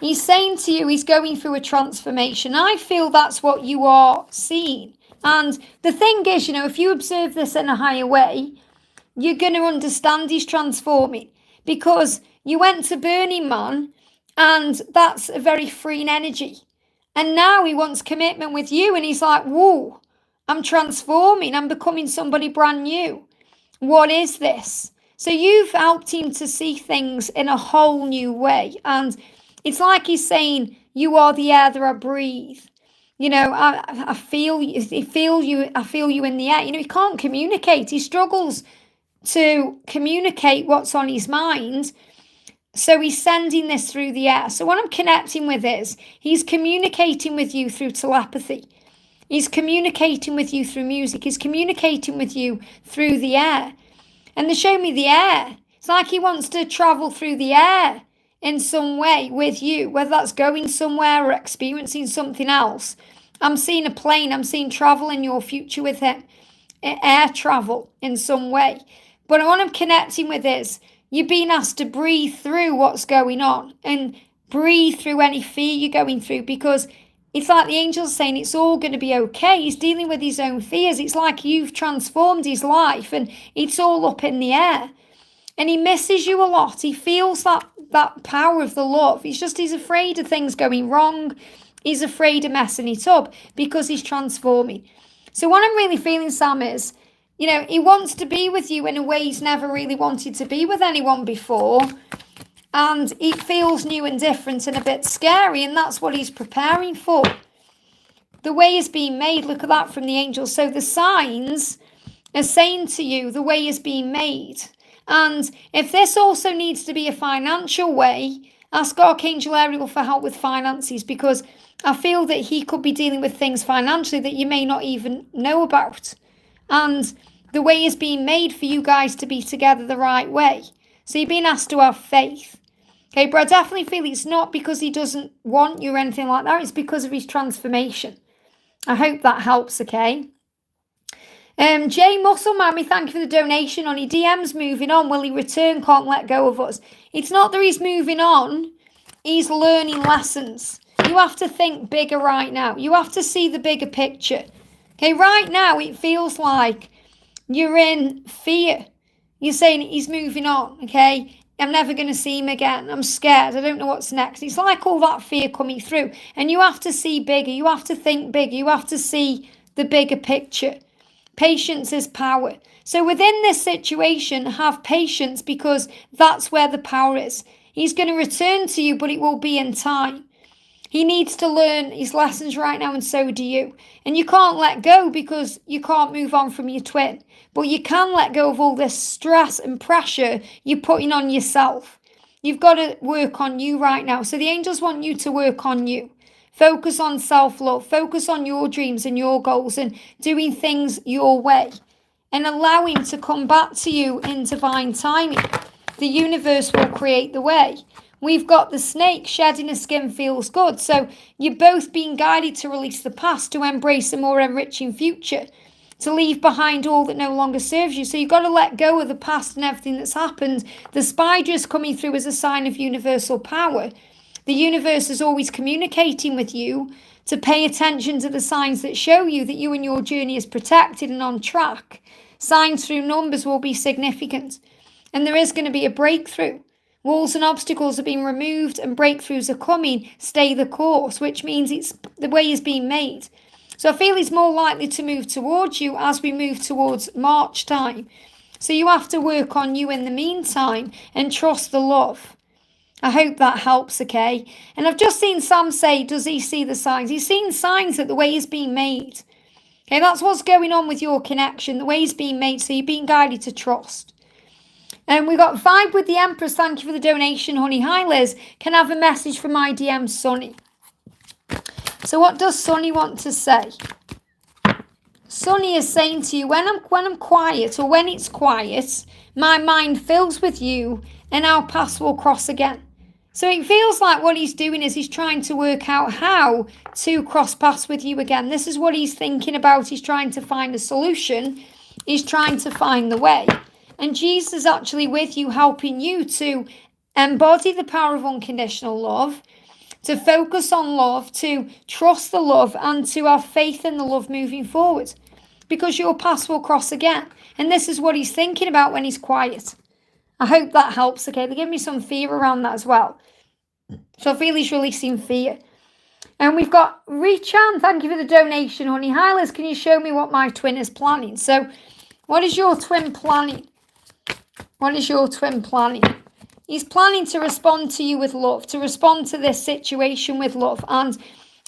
Speaker 1: He's saying to you he's going through a transformation. I feel that's what you are seeing. And the thing is, if you observe this in a higher way, you're going to understand he's transforming because you went to Burning Man and that's a very freeing energy. And now he wants commitment with you and he's like, whoa, I'm transforming. I'm becoming somebody brand new. What is this? So you've helped him to see things in a whole new way. And it's like he's saying, you are the air that I breathe. I feel you. I feel you in the air. He can't communicate. He struggles to communicate what's on his mind. So he's sending this through the air. So what I'm connecting with is he's communicating with you through telepathy. He's communicating with you through music. He's communicating with you through the air. And they show me the air. It's like he wants to travel through the air in some way with you, whether that's going somewhere or experiencing something else. I'm seeing a plane. I'm seeing travel in your future with him. Air travel in some way. But what I'm connecting with is you're being asked to breathe through what's going on and breathe through any fear you're going through because it's like the angels saying it's all going to be okay. He's dealing with his own fears. It's like you've transformed his life and it's all up in the air. And he misses you a lot. He feels that power of the love. He's afraid of things going wrong. He's afraid of messing it up because he's transforming. So what I'm really feeling, Sam, is, he wants to be with you in a way he's never really wanted to be with anyone before. And it feels new and different and a bit scary. And that's what he's preparing for. The way is being made. Look at that from the angels. So the signs are saying to you the way is being made. And if this also needs to be a financial way, ask Archangel Ariel for help with finances, because I feel that he could be dealing with things financially that you may not even know about. And the way is being made for you guys to be together the right way. So you're being asked to have faith. Okay, but I definitely feel it's not because he doesn't want you or anything like that. It's because of his transformation. I hope that helps, okay? Jay Muscle Mammy, thank you for the donation. On his DM's moving on. Will he return? Can't let go of us. It's not that he's moving on. He's learning lessons. You have to think bigger right now. You have to see the bigger picture. Okay, right now it feels like you're in fear. You're saying he's moving on, okay? I'm never going to see him again. I'm scared. I don't know what's next. It's like all that fear coming through. And you have to see bigger. You have to think bigger. You have to see the bigger picture. Patience is power. So within this situation, have patience, because that's where the power is. He's going to return to you, but it will be in time. He needs to learn his lessons right now, and so do you. And you can't let go because you can't move on from your twin. But you can let go of all this stress and pressure you're putting on yourself. You've got to work on you right now. So the angels want you to work on you. Focus on self-love. Focus on your dreams and your goals and doing things your way. And allow him to come back to you in divine timing. The universe will create the way. We've got the snake. Shedding a skin feels good. So you're both being guided to release the past, to embrace a more enriching future, to leave behind all that no longer serves you. So you've got to let go of the past and everything that's happened. The spider is coming through as a sign of universal power. The universe is always communicating with you to pay attention to the signs that show you that you and your journey is protected and on track. Signs through numbers will be significant. And there is going to be a breakthrough. Walls and obstacles are being removed and breakthroughs are coming. Stay the course, which means it's the way is being made. So I feel he's more likely to move towards you as we move towards March time. So you have to work on you in the meantime and trust the love. I hope that helps, okay? And I've just seen Sam say, does he see the signs? He's seen signs that the way is being made. Okay, that's what's going on with your connection. The way is being made, so you're being guided to trust. And we got Vibe with the Empress. Thank you for the donation, honey. Hi, Liz. Can I have a message from my DM, Sonny? So what does Sonny want to say? Sonny is saying to you, when I'm quiet, or when it's quiet, my mind fills with you and our paths will cross again. So it feels like what he's doing is he's trying to work out how to cross paths with you again. This is what he's thinking about. He's trying to find a solution. He's trying to find the way. And Jesus is actually with you, helping you to embody the power of unconditional love, to focus on love, to trust the love, and to have faith in the love moving forward. Because your paths will cross again. And this is what he's thinking about when he's quiet. I hope that helps, okay? They give me some fear around that as well. So I feel he's releasing fear. And we've got Richan. Thank you for the donation, honey. Hi, Liz, can you show me what my twin is planning? So what is your twin planning? What is your twin planning? He's planning to respond to you with love, to respond to this situation with love. And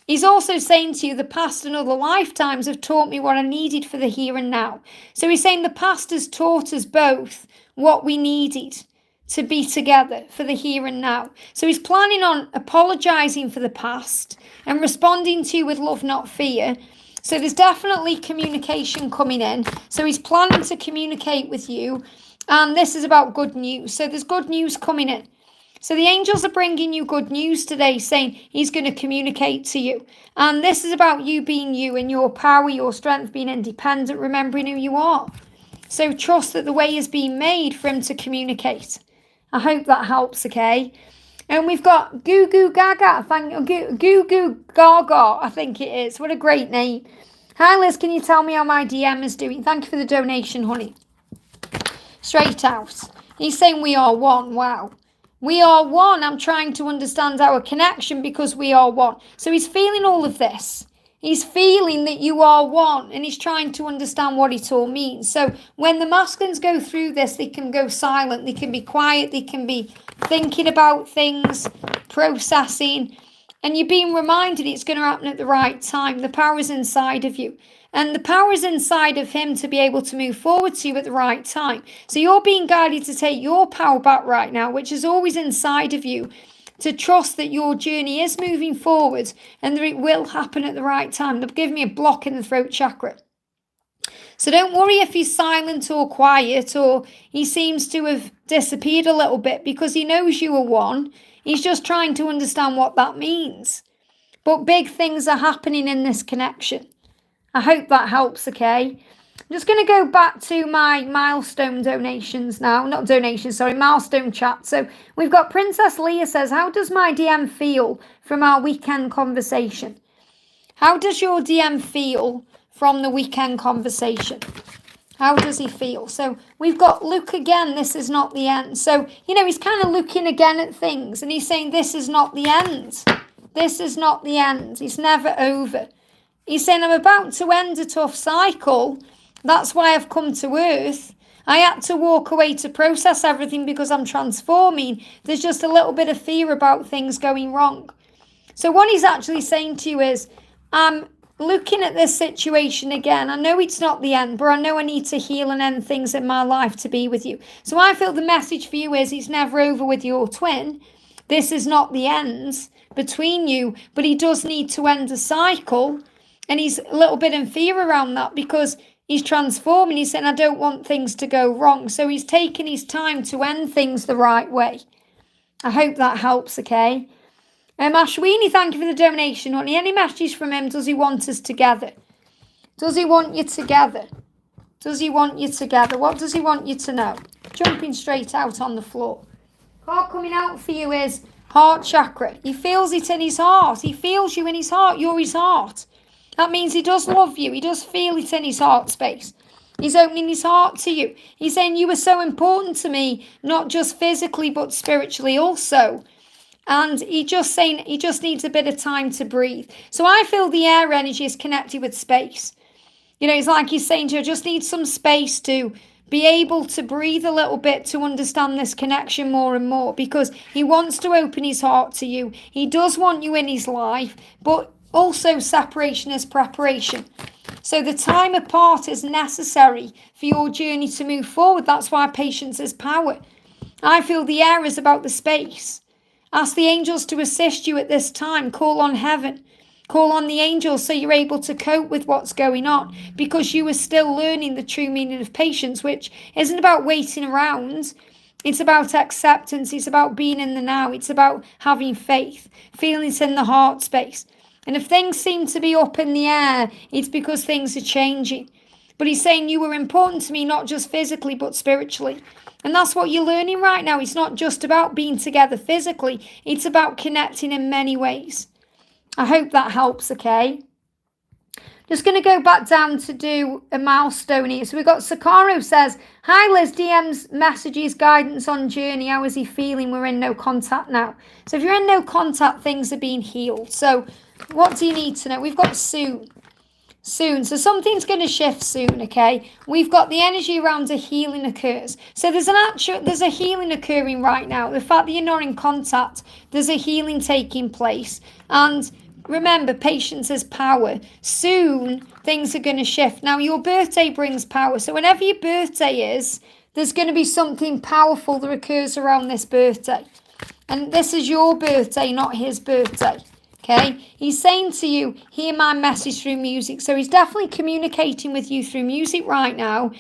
Speaker 1: he's also saying to you, the past and other lifetimes have taught me what I needed for the here and now. So he's saying the past has taught us both what we needed to be together for the here and now. So he's planning on apologising for the past and responding to you with love, not fear. So there's definitely communication coming in. So he's planning to communicate with you. And this is about good news. So there's good news coming in. So the angels are bringing you good news today, saying he's going to communicate to you. And this is about you being you and your power, your strength, being independent, remembering who you are. So trust that the way is being made for him to communicate. I hope that helps, okay? And we've got Goo Goo Gaga. Goo Goo Gaga, I think it is. What a great name. Hi, Liz, can you tell me how my DM is doing? Thank you for the donation, honey. Straight out. He's saying we are one. Wow. We are one. I'm trying to understand our connection because we are one. So he's feeling all of this. He's feeling that you are one, and he's trying to understand what it all means. So when the masculines go through this, they can go silent, they can be quiet, they can be thinking about things, processing, and you're being reminded it's going to happen at the right time. The power is inside of you. And the power is inside of him to be able to move forward to you at the right time. So you're being guided to take your power back right now, which is always inside of you, to trust that your journey is moving forward and that it will happen at the right time. They've given me a block in the throat chakra. So don't worry if he's silent or quiet or he seems to have disappeared a little bit, because he knows you are one. He's just trying to understand what that means. But big things are happening in this connection. I hope that helps, okay? I'm just going to go back to my milestone donations now. Not donations, sorry, milestone chat. So we've got Princess Leah says, how does my DM feel from our weekend conversation? How does your DM feel from the weekend conversation? How does he feel? So we've got look again, this is not the end. So, he's kind of looking again at things and he's saying this is not the end. This is not the end. It's never over. He's saying I'm about to end a tough cycle. That's why I've come to Earth. I had to walk away to process everything because I'm transforming. There's just a little bit of fear about things going wrong. So what he's actually saying to you is, I'm looking at this situation again. I know it's not the end, but I know I need to heal and end things in my life to be with you. So I feel the message for you is it's never over with your twin. This is not the end between you, but he does need to end a cycle. And he's a little bit in fear around that because he's transforming. He's saying, I don't want things to go wrong. So he's taking his time to end things the right way. I hope that helps, okay? Ashwini, thank you for the donation, honey. Any messages from him? Does he want us together? Does he want you together? Does he want you together? What does he want you to know? Jumping straight out on the floor. Card coming out for you is heart chakra. He feels it in his heart. He feels you in his heart. You're his heart. That means he does love you. He does feel it in his heart space. He's opening his heart to you. He's saying you were so important to me, not just physically, but spiritually also. And he's just saying he just needs a bit of time to breathe. So I feel the air energy is connected with space. It's like he's saying to you, I just need some space to be able to breathe a little bit to understand this connection more and more, because he wants to open his heart to you. He does want you in his life, but also separation is preparation. So the time apart is necessary for your journey to move forward. That's why patience is power. I feel the air is about the space. Ask the angels to assist you at this time. Call on heaven. Call on the angels so you're able to cope with what's going on, because you are still learning the true meaning of patience, which isn't about waiting around. It's about acceptance. It's about being in the now. It's about having faith, feeling it in the heart space. And if things seem to be up in the air, it's because things are changing. But he's saying you were important to me, not just physically, but spiritually. And that's what you're learning right now. It's not just about being together physically. It's about connecting in many ways. I hope that helps, okay? Just going to go back down to do a milestone here. So we've got Sakaro says, hi Liz, DM's messages, guidance on journey. How is he feeling? We're in no contact now. So if you're in no contact, things are being healed. So what do you need to know? We've got soon. Soon. So something's going to shift soon, okay? We've got the energy around a healing occurs. So there's a healing occurring right now. The fact that you're not in contact, there's a healing taking place. And remember, patience is power. Soon, things are going to shift. Now, your birthday brings power. So whenever your birthday is, there's going to be something powerful that occurs around this birthday. And this is your birthday, not his birthday. Okay, he's saying to you, hear my message through music. So he's definitely communicating with you through music right now.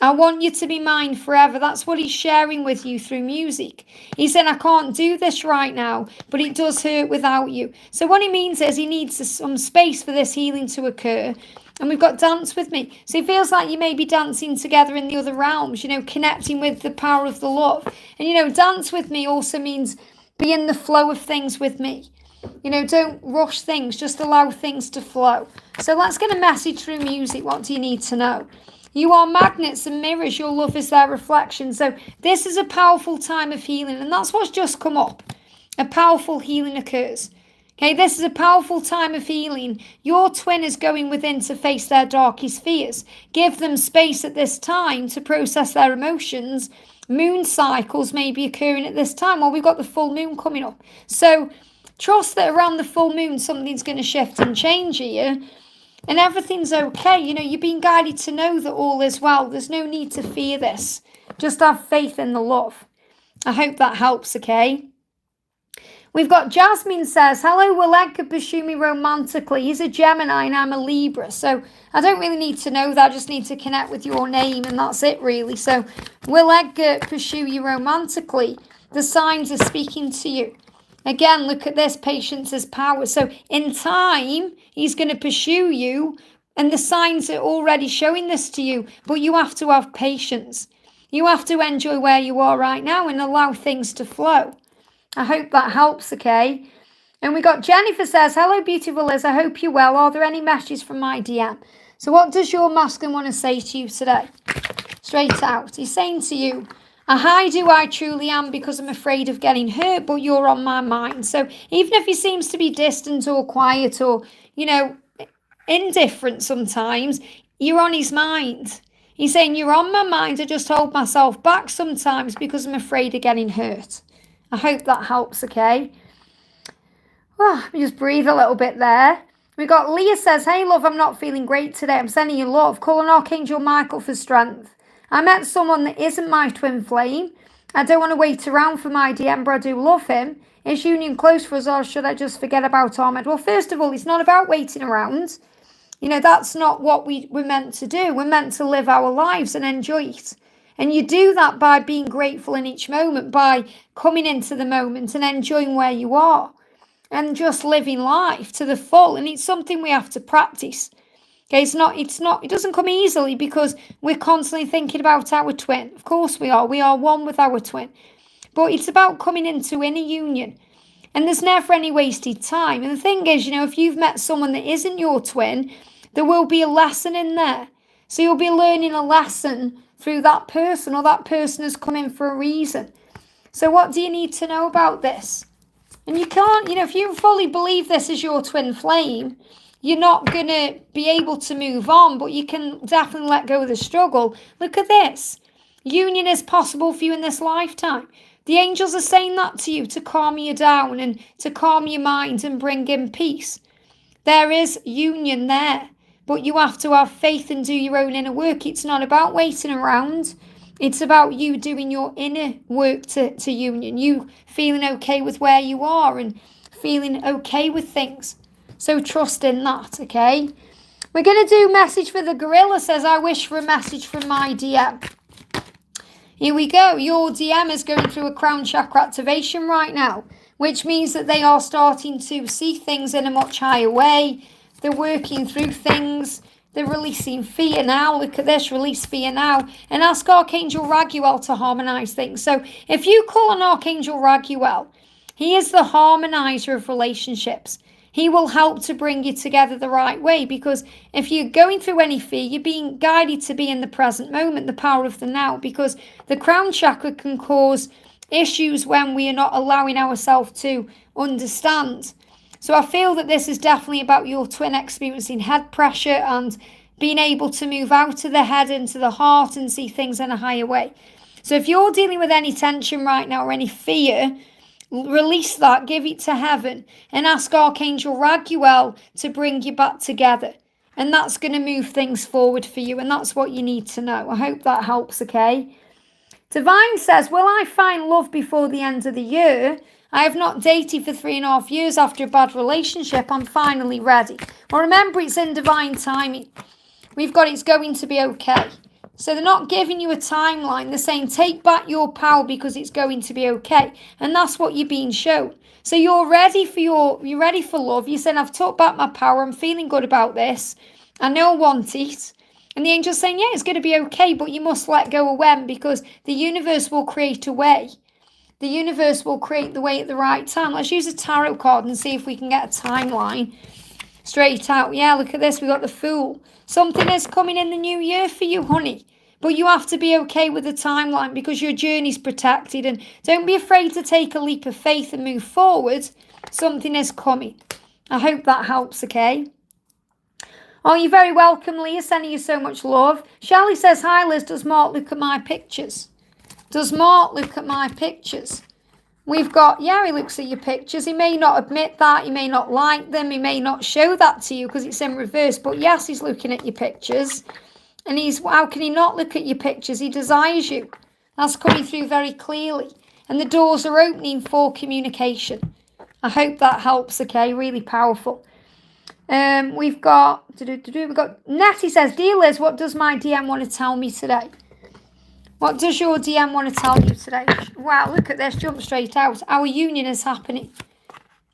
Speaker 1: I want you to be mine forever. That's what he's sharing with you through music. He's saying, I can't do this right now, but it does hurt without you. So what he means is he needs some space for this healing to occur. And we've got dance with me. So it feels like you may be dancing together in the other realms, connecting with the power of the love. And, dance with me also means be in the flow of things with me. Don't rush things, just allow things to flow. So let's get a message through music. What do you need to know? You are magnets and mirrors. Your love is their reflection. So this is a powerful time of healing, and that's what's just come up. A powerful healing occurs. Okay, this is a powerful time of healing. Your twin is going within to face their darkest fears. Give them space at this time to process their emotions. Moon cycles may be occurring at this time. Well, we've got the full moon coming up. So trust that around the full moon, something's going to shift and change here. And everything's okay. You know, you're being guided to know that all is well. There's no need to fear this. Just have faith in the love. I hope that helps, okay? We've got Jasmine says, hello, will Edgar pursue me romantically? He's a Gemini and I'm a Libra. So I don't really need to know that. I just need to connect with your name and that's it really. So will Edgar pursue you romantically? The signs are speaking to you. Again, look at this. Patience is power. So in time, he's going to pursue you and the signs are already showing this to you. But you have to have patience. You have to enjoy where you are right now and allow things to flow. I hope that helps, okay? And we got Jennifer says, hello, beautiful Liz. I hope you're well. Are there any messages from my DM? So what does your masculine want to say to you today? Straight out. He's saying to you, I hide who I truly am because I'm afraid of getting hurt, but you're on my mind. So even if he seems to be distant or quiet or, you know, indifferent sometimes, you're on his mind. He's saying, you're on my mind. I just hold myself back sometimes because I'm afraid of getting hurt. I hope that helps, okay? Well, just breathe a little bit there. We got Leah says, hey, love, I'm not feeling great today. I'm sending you love. Call on Archangel Michael for strength. I met someone that isn't my twin flame. I don't want to wait around for my DM, but I do love him. Is union close for us or should I just forget about Ahmed? Well, first of all, it's not about waiting around. You know, that's not what we're meant to do. We're meant to live our lives and enjoy it. And you do that by being grateful in each moment, by coming into the moment and enjoying where you are and just living life to the full. And it's something we have to practice. Okay, it doesn't come easily because we're constantly thinking about our twin. Of course we are. We are one with our twin. But it's about coming into inner union. And there's never any wasted time. And the thing is, you know, if you've met someone that isn't your twin, there will be a lesson in there. So you'll be learning a lesson through that person, or that person has come in for a reason. So what do you need to know about this? And you can't, you know, if you fully believe this is your twin flame, you're not going to be able to move on, but you can definitely let go of the struggle. Look at this. Union is possible for you in this lifetime. The angels are saying that to you to calm you down and to calm your mind and bring in peace. There is union there. But you have to have faith and do your own inner work. It's not about waiting around. It's about you doing your inner work to union. You feeling okay with where you are and feeling okay with things. So trust in that, okay? We're going to do message for the gorilla. Says, I wish for a message from my DM. Here we go. Your DM is going through a crown chakra activation right now, which means that they are starting to see things in a much higher way. They're working through things. They're releasing fear now. Look at this. Release fear now. And ask Archangel Raguel to harmonize things. So if you call on Archangel Raguel, he is the harmonizer of relationships. He will help to bring you together the right way. Because if you're going through any fear, you're being guided to be in the present moment, the power of the now. Because the crown chakra can cause issues when we are not allowing ourselves to understand. So I feel that this is definitely about your twin experiencing head pressure and being able to move out of the head into the heart and see things in a higher way. So if you're dealing with any tension right now or any fear, release that, give it to heaven and ask Archangel Raguel to bring you back together. And that's going to move things forward for you. And that's what you need to know. I hope that helps, okay? Divine says, will I find love before the end of the year? I have not dated for 3.5 years after a bad relationship. I'm finally ready. Well, remember, it's in divine timing. We've got it's going to be okay. So they're not giving you a timeline. They're saying take back your power because it's going to be okay. And that's what you're being shown. So you're ready for love. You said, I've took back my power. I'm feeling good about this. I know I want it. And the angel's saying, yeah, it's going to be okay, but you must let go of when, because the universe will create a way. The universe will create the way at the right time. Let's use a tarot card and see if we can get a timeline straight out. Yeah, look at this. We got the Fool. Something is coming in the new year for you, honey. But you have to be okay with the timeline because your journey's protected. And don't be afraid to take a leap of faith and move forward. Something is coming. I hope that helps, okay? Oh, you're very welcome, Leah. Sending you so much love. Shelley says, hi, Liz. Does Mark look at my pictures? Does Mark look at my pictures? We've got, yeah, he looks at your pictures. He may not admit that. He may not like them. He may not show that to you because it's in reverse. But yes, he's looking at your pictures. And how can he not look at your pictures? He desires you. That's coming through very clearly. And the doors are opening for communication. I hope that helps, okay? Really powerful. We've got Natty says, Dear Liz, what does my DM want to tell me today? What does your DM want to tell you today? Wow, look at this, jump straight out. Our union is happening.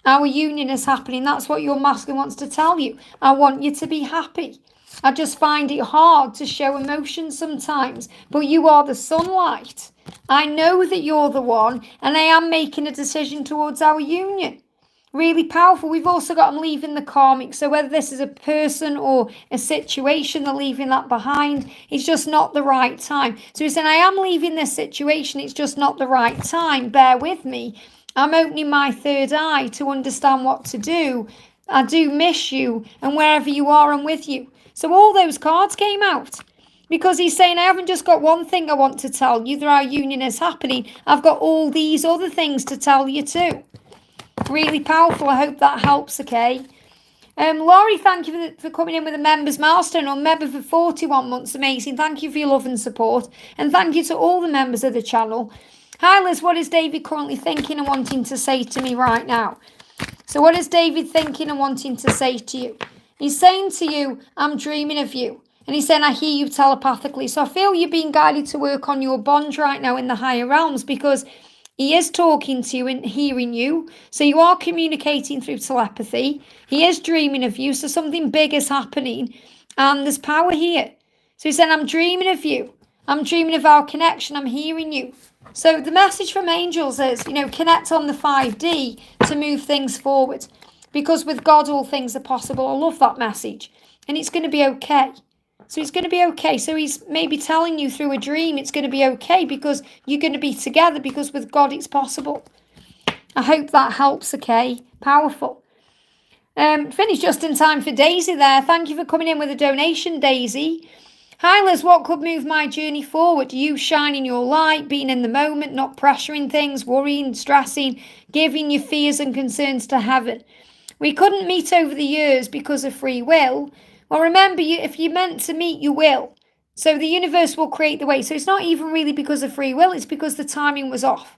Speaker 1: Our union is happening. That's what your masculine wants to tell you. I want you to be happy. I just find it hard to show emotion sometimes, but you are the sunlight. I know that you're the one, and I am making a decision towards our union. Really powerful. We've also got them leaving the karmic. So whether this is a person or a situation, they're leaving that behind. It's just not the right time. So he's saying, I am leaving this situation. It's just not the right time. Bear with me. I'm opening my third eye to understand what to do. I do miss you. And wherever you are, I'm with you. So all those cards came out. Because he's saying, I haven't just got one thing I want to tell you that our union is happening. I've got all these other things to tell you too. Really powerful. I hope that helps, okay? Laurie, thank you for coming in with a members milestone on member for 41 months. Amazing. Thank you for your love and support. And thank you to all the members of the channel. Hi, Liz. What is David currently thinking and wanting to say to me right now? So what is David thinking and wanting to say to you? He's saying to you, I'm dreaming of you. And he's saying, I hear you telepathically. So I feel you're being guided to work on your bond right now in the higher realms because he is talking to you and hearing you. So you are communicating through telepathy. He is dreaming of you. So something big is happening. And there's power here. So he's saying, I'm dreaming of you. I'm dreaming of our connection. I'm hearing you. So the message from angels is, connect on the 5D to move things forward. Because with God, all things are possible. I love that message. And it's going to be okay. So it's going to be okay. So he's maybe telling you through a dream it's going to be okay because you're going to be together because with God it's possible. I hope that helps, okay? Powerful. Finished just in time for Daisy there. Thank you for coming in with a donation, Daisy. Hi Liz, what could move my journey forward? You shining your light, being in the moment, not pressuring things, worrying, stressing, giving your fears and concerns to heaven. We couldn't meet over the years because of free will. Well, remember, if you're meant to meet, you will. So the universe will create the way. So it's not even really because of free will. It's because the timing was off.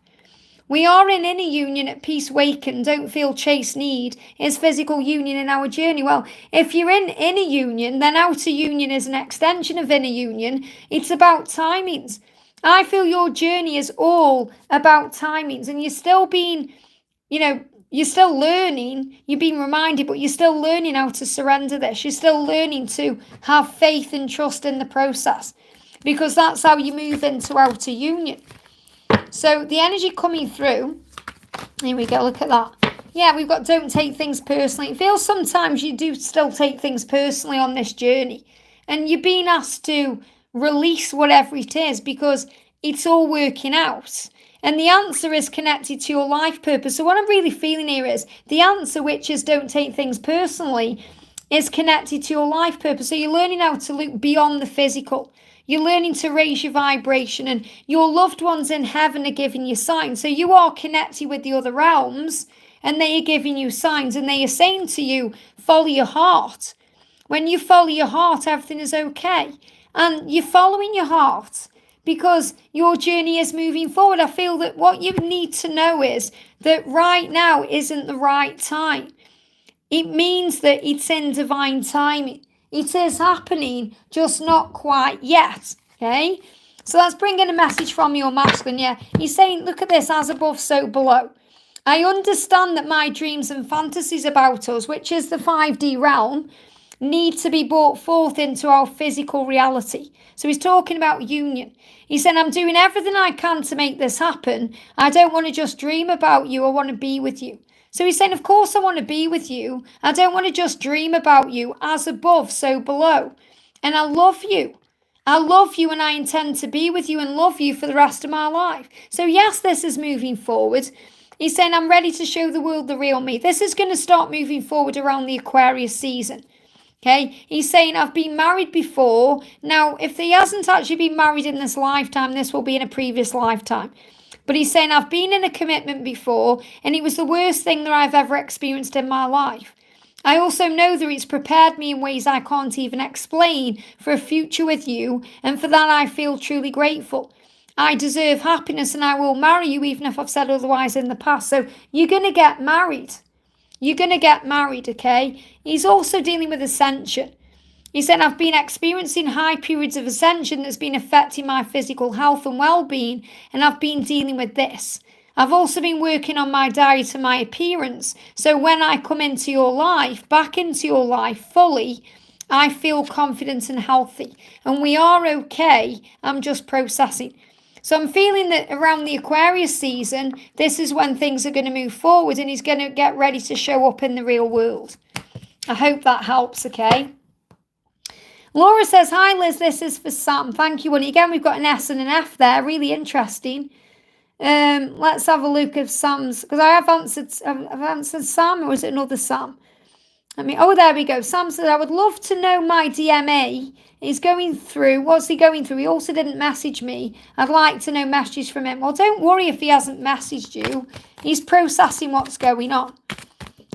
Speaker 1: We are in inner union at peace, waken, don't feel, chase, need. Is physical union in our journey. Well, if you're in inner union, then outer union is an extension of inner union. It's about timings. I feel your journey is all about timings. And you're still being, you're still learning, you're being reminded, but you're still learning how to surrender this. You're still learning to have faith and trust in the process because that's how you move into outer union. So the energy coming through, here we go, look at that. Yeah, we've got don't take things personally. It feels sometimes you do still take things personally on this journey and you're being asked to release whatever it is because it's all working out. And the answer is connected to your life purpose. So what I'm really feeling here is the answer, which is don't take things personally, is connected to your life purpose. So you're learning how to look beyond the physical. You're learning to raise your vibration and your loved ones in heaven are giving you signs. So you are connected with the other realms and they are giving you signs and they are saying to you, follow your heart. When you follow your heart, everything is okay. And you're following your heart. Because your journey is moving forward. I feel that what you need to know is that right now isn't the right time. It means that it's in divine timing. It is happening, just not quite yet. Okay? So that's bringing a message from your masculine. Yeah, he's saying, look at this, as above, so below. I understand that my dreams and fantasies about us, which is the 5D realm, need to be brought forth into our physical reality. So he's talking about union. He said, I'm doing everything I can to make this happen. I don't want to just dream about you. I want to be with you. So he's saying, of course I want to be with you. I don't want to just dream about you. As above, so below. And I love you. I love you and I intend to be with you and love you for the rest of my life. So yes, this is moving forward. He's saying, I'm ready to show the world the real me. This is going to start moving forward around the Aquarius season. Okay, he's saying, I've been married before. Now, if he hasn't actually been married in this lifetime, this will be in a previous lifetime. But he's saying, I've been in a commitment before, and it was the worst thing that I've ever experienced in my life. I also know that it's prepared me in ways I can't even explain for a future with you, and for that I feel truly grateful. I deserve happiness and I will marry you even if I've said otherwise in the past. So you're going to get married. You're going to get married, okay? He's also dealing with ascension. He said, I've been experiencing high periods of ascension that's been affecting my physical health and well-being, and I've been dealing with this. I've also been working on my diet and my appearance, so when I come into your life, back into your life fully, I feel confident and healthy, and we are okay. I'm just processing. So I'm feeling that around the Aquarius season, this is when things are going to move forward and he's going to get ready to show up in the real world. I hope that helps, okay? Laura says, hi Liz, this is for Sam. Thank you, honey. Again, we've got an S and an F there. Really interesting. Let's have a look at Sam's, because I've answered Sam, or was it another Sam? Oh, there we go. Sam said, I would love to know my DMA is going through. What's he going through? He also didn't message me. I'd like to know messages from him. Well, don't worry if he hasn't messaged you. He's processing what's going on.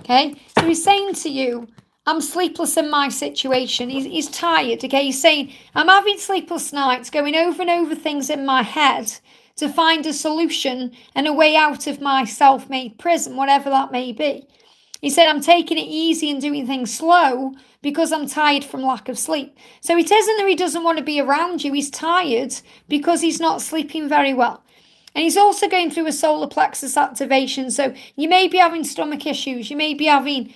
Speaker 1: Okay? So he's saying to you, I'm sleepless in my situation. He's tired. Okay? He's saying, I'm having sleepless nights, going over and over things in my head to find a solution and a way out of my self-made prison, whatever that may be. He said, I'm taking it easy and doing things slow because I'm tired from lack of sleep. So it isn't that he doesn't want to be around you. He's tired because he's not sleeping very well. And he's also going through a solar plexus activation. So you may be having stomach issues. You may be having,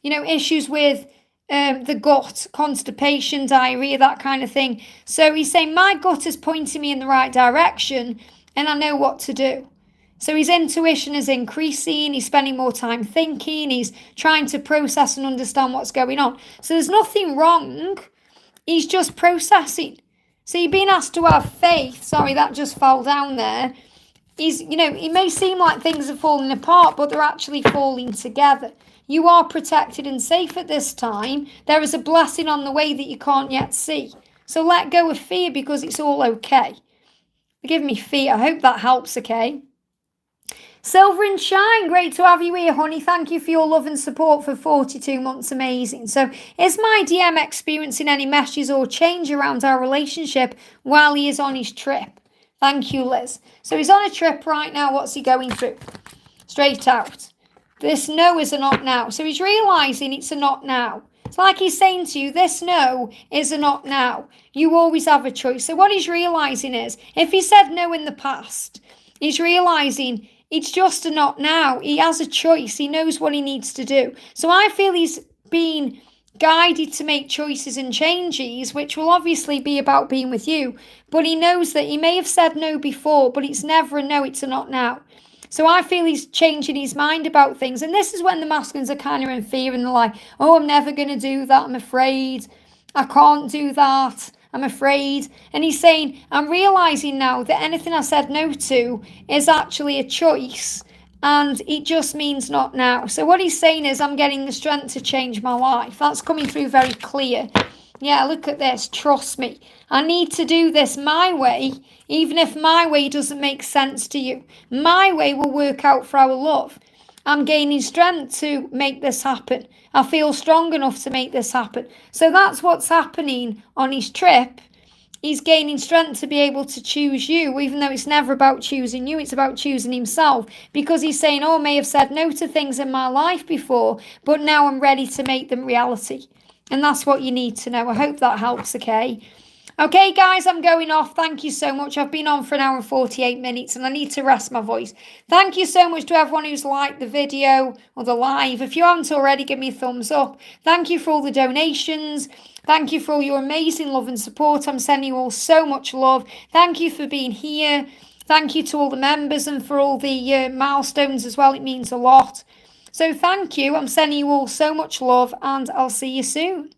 Speaker 1: issues with the gut, constipation, diarrhea, that kind of thing. So he's saying, my gut is pointing me in the right direction and I know what to do. So his intuition is increasing, he's spending more time thinking, he's trying to process and understand what's going on. So there's nothing wrong, he's just processing. So you're being asked to have faith. Sorry, that just fell down there. It may seem like things are falling apart, but they're actually falling together. You are protected and safe at this time. There is a blessing on the way that you can't yet see. So let go of fear because it's all okay. Forgive me, fear. I hope that helps, okay? Silver and Shine, great to have you here, honey. Thank you for your love and support for 42 months. Amazing. So, is my DM experiencing any meshes or change around our relationship while he is on his trip? Thank you, Liz. So, he's on a trip right now. What's he going through? Straight out. This no is a not now. So, he's realising it's a not now. It's like he's saying to you, this no is a not now. You always have a choice. So, what he's realising is, if he said no in the past, he's realising it's just a not now. He has a choice. He knows what he needs to do. So I feel he's being guided to make choices and changes, which will obviously be about being with you. But he knows that he may have said no before, but it's never a no, it's a not now. So I feel he's changing his mind about things. And this is when the masculines are kind of in fear and they're like, oh, I'm never going to do that. I'm afraid. I can't do that. I'm afraid. And he's saying, I'm realising now that anything I said no to is actually a choice and it just means not now. So what he's saying is, I'm getting the strength to change my life. That's coming through very clear. Yeah, look at this. Trust me. I need to do this my way, even if my way doesn't make sense to you. My way will work out for our love. I'm gaining strength to make this happen. I feel strong enough to make this happen. So that's what's happening on his trip. He's gaining strength to be able to choose you, even though it's never about choosing you, it's about choosing himself. Because he's saying, oh, I may have said no to things in my life before, but now I'm ready to make them reality. And that's what you need to know. I hope that helps, okay? Okay, guys, I'm going off. Thank you so much. I've been on for 1 hour and 48 minutes and I need to rest my voice. Thank you so much to everyone who's liked the video or the live. If you haven't already, give me a thumbs up. Thank you for all the donations. Thank you for all your amazing love and support. I'm sending you all so much love. Thank you for being here. Thank you to all the members and for all the milestones as well. It means a lot. So thank you. I'm sending you all so much love and I'll see you soon.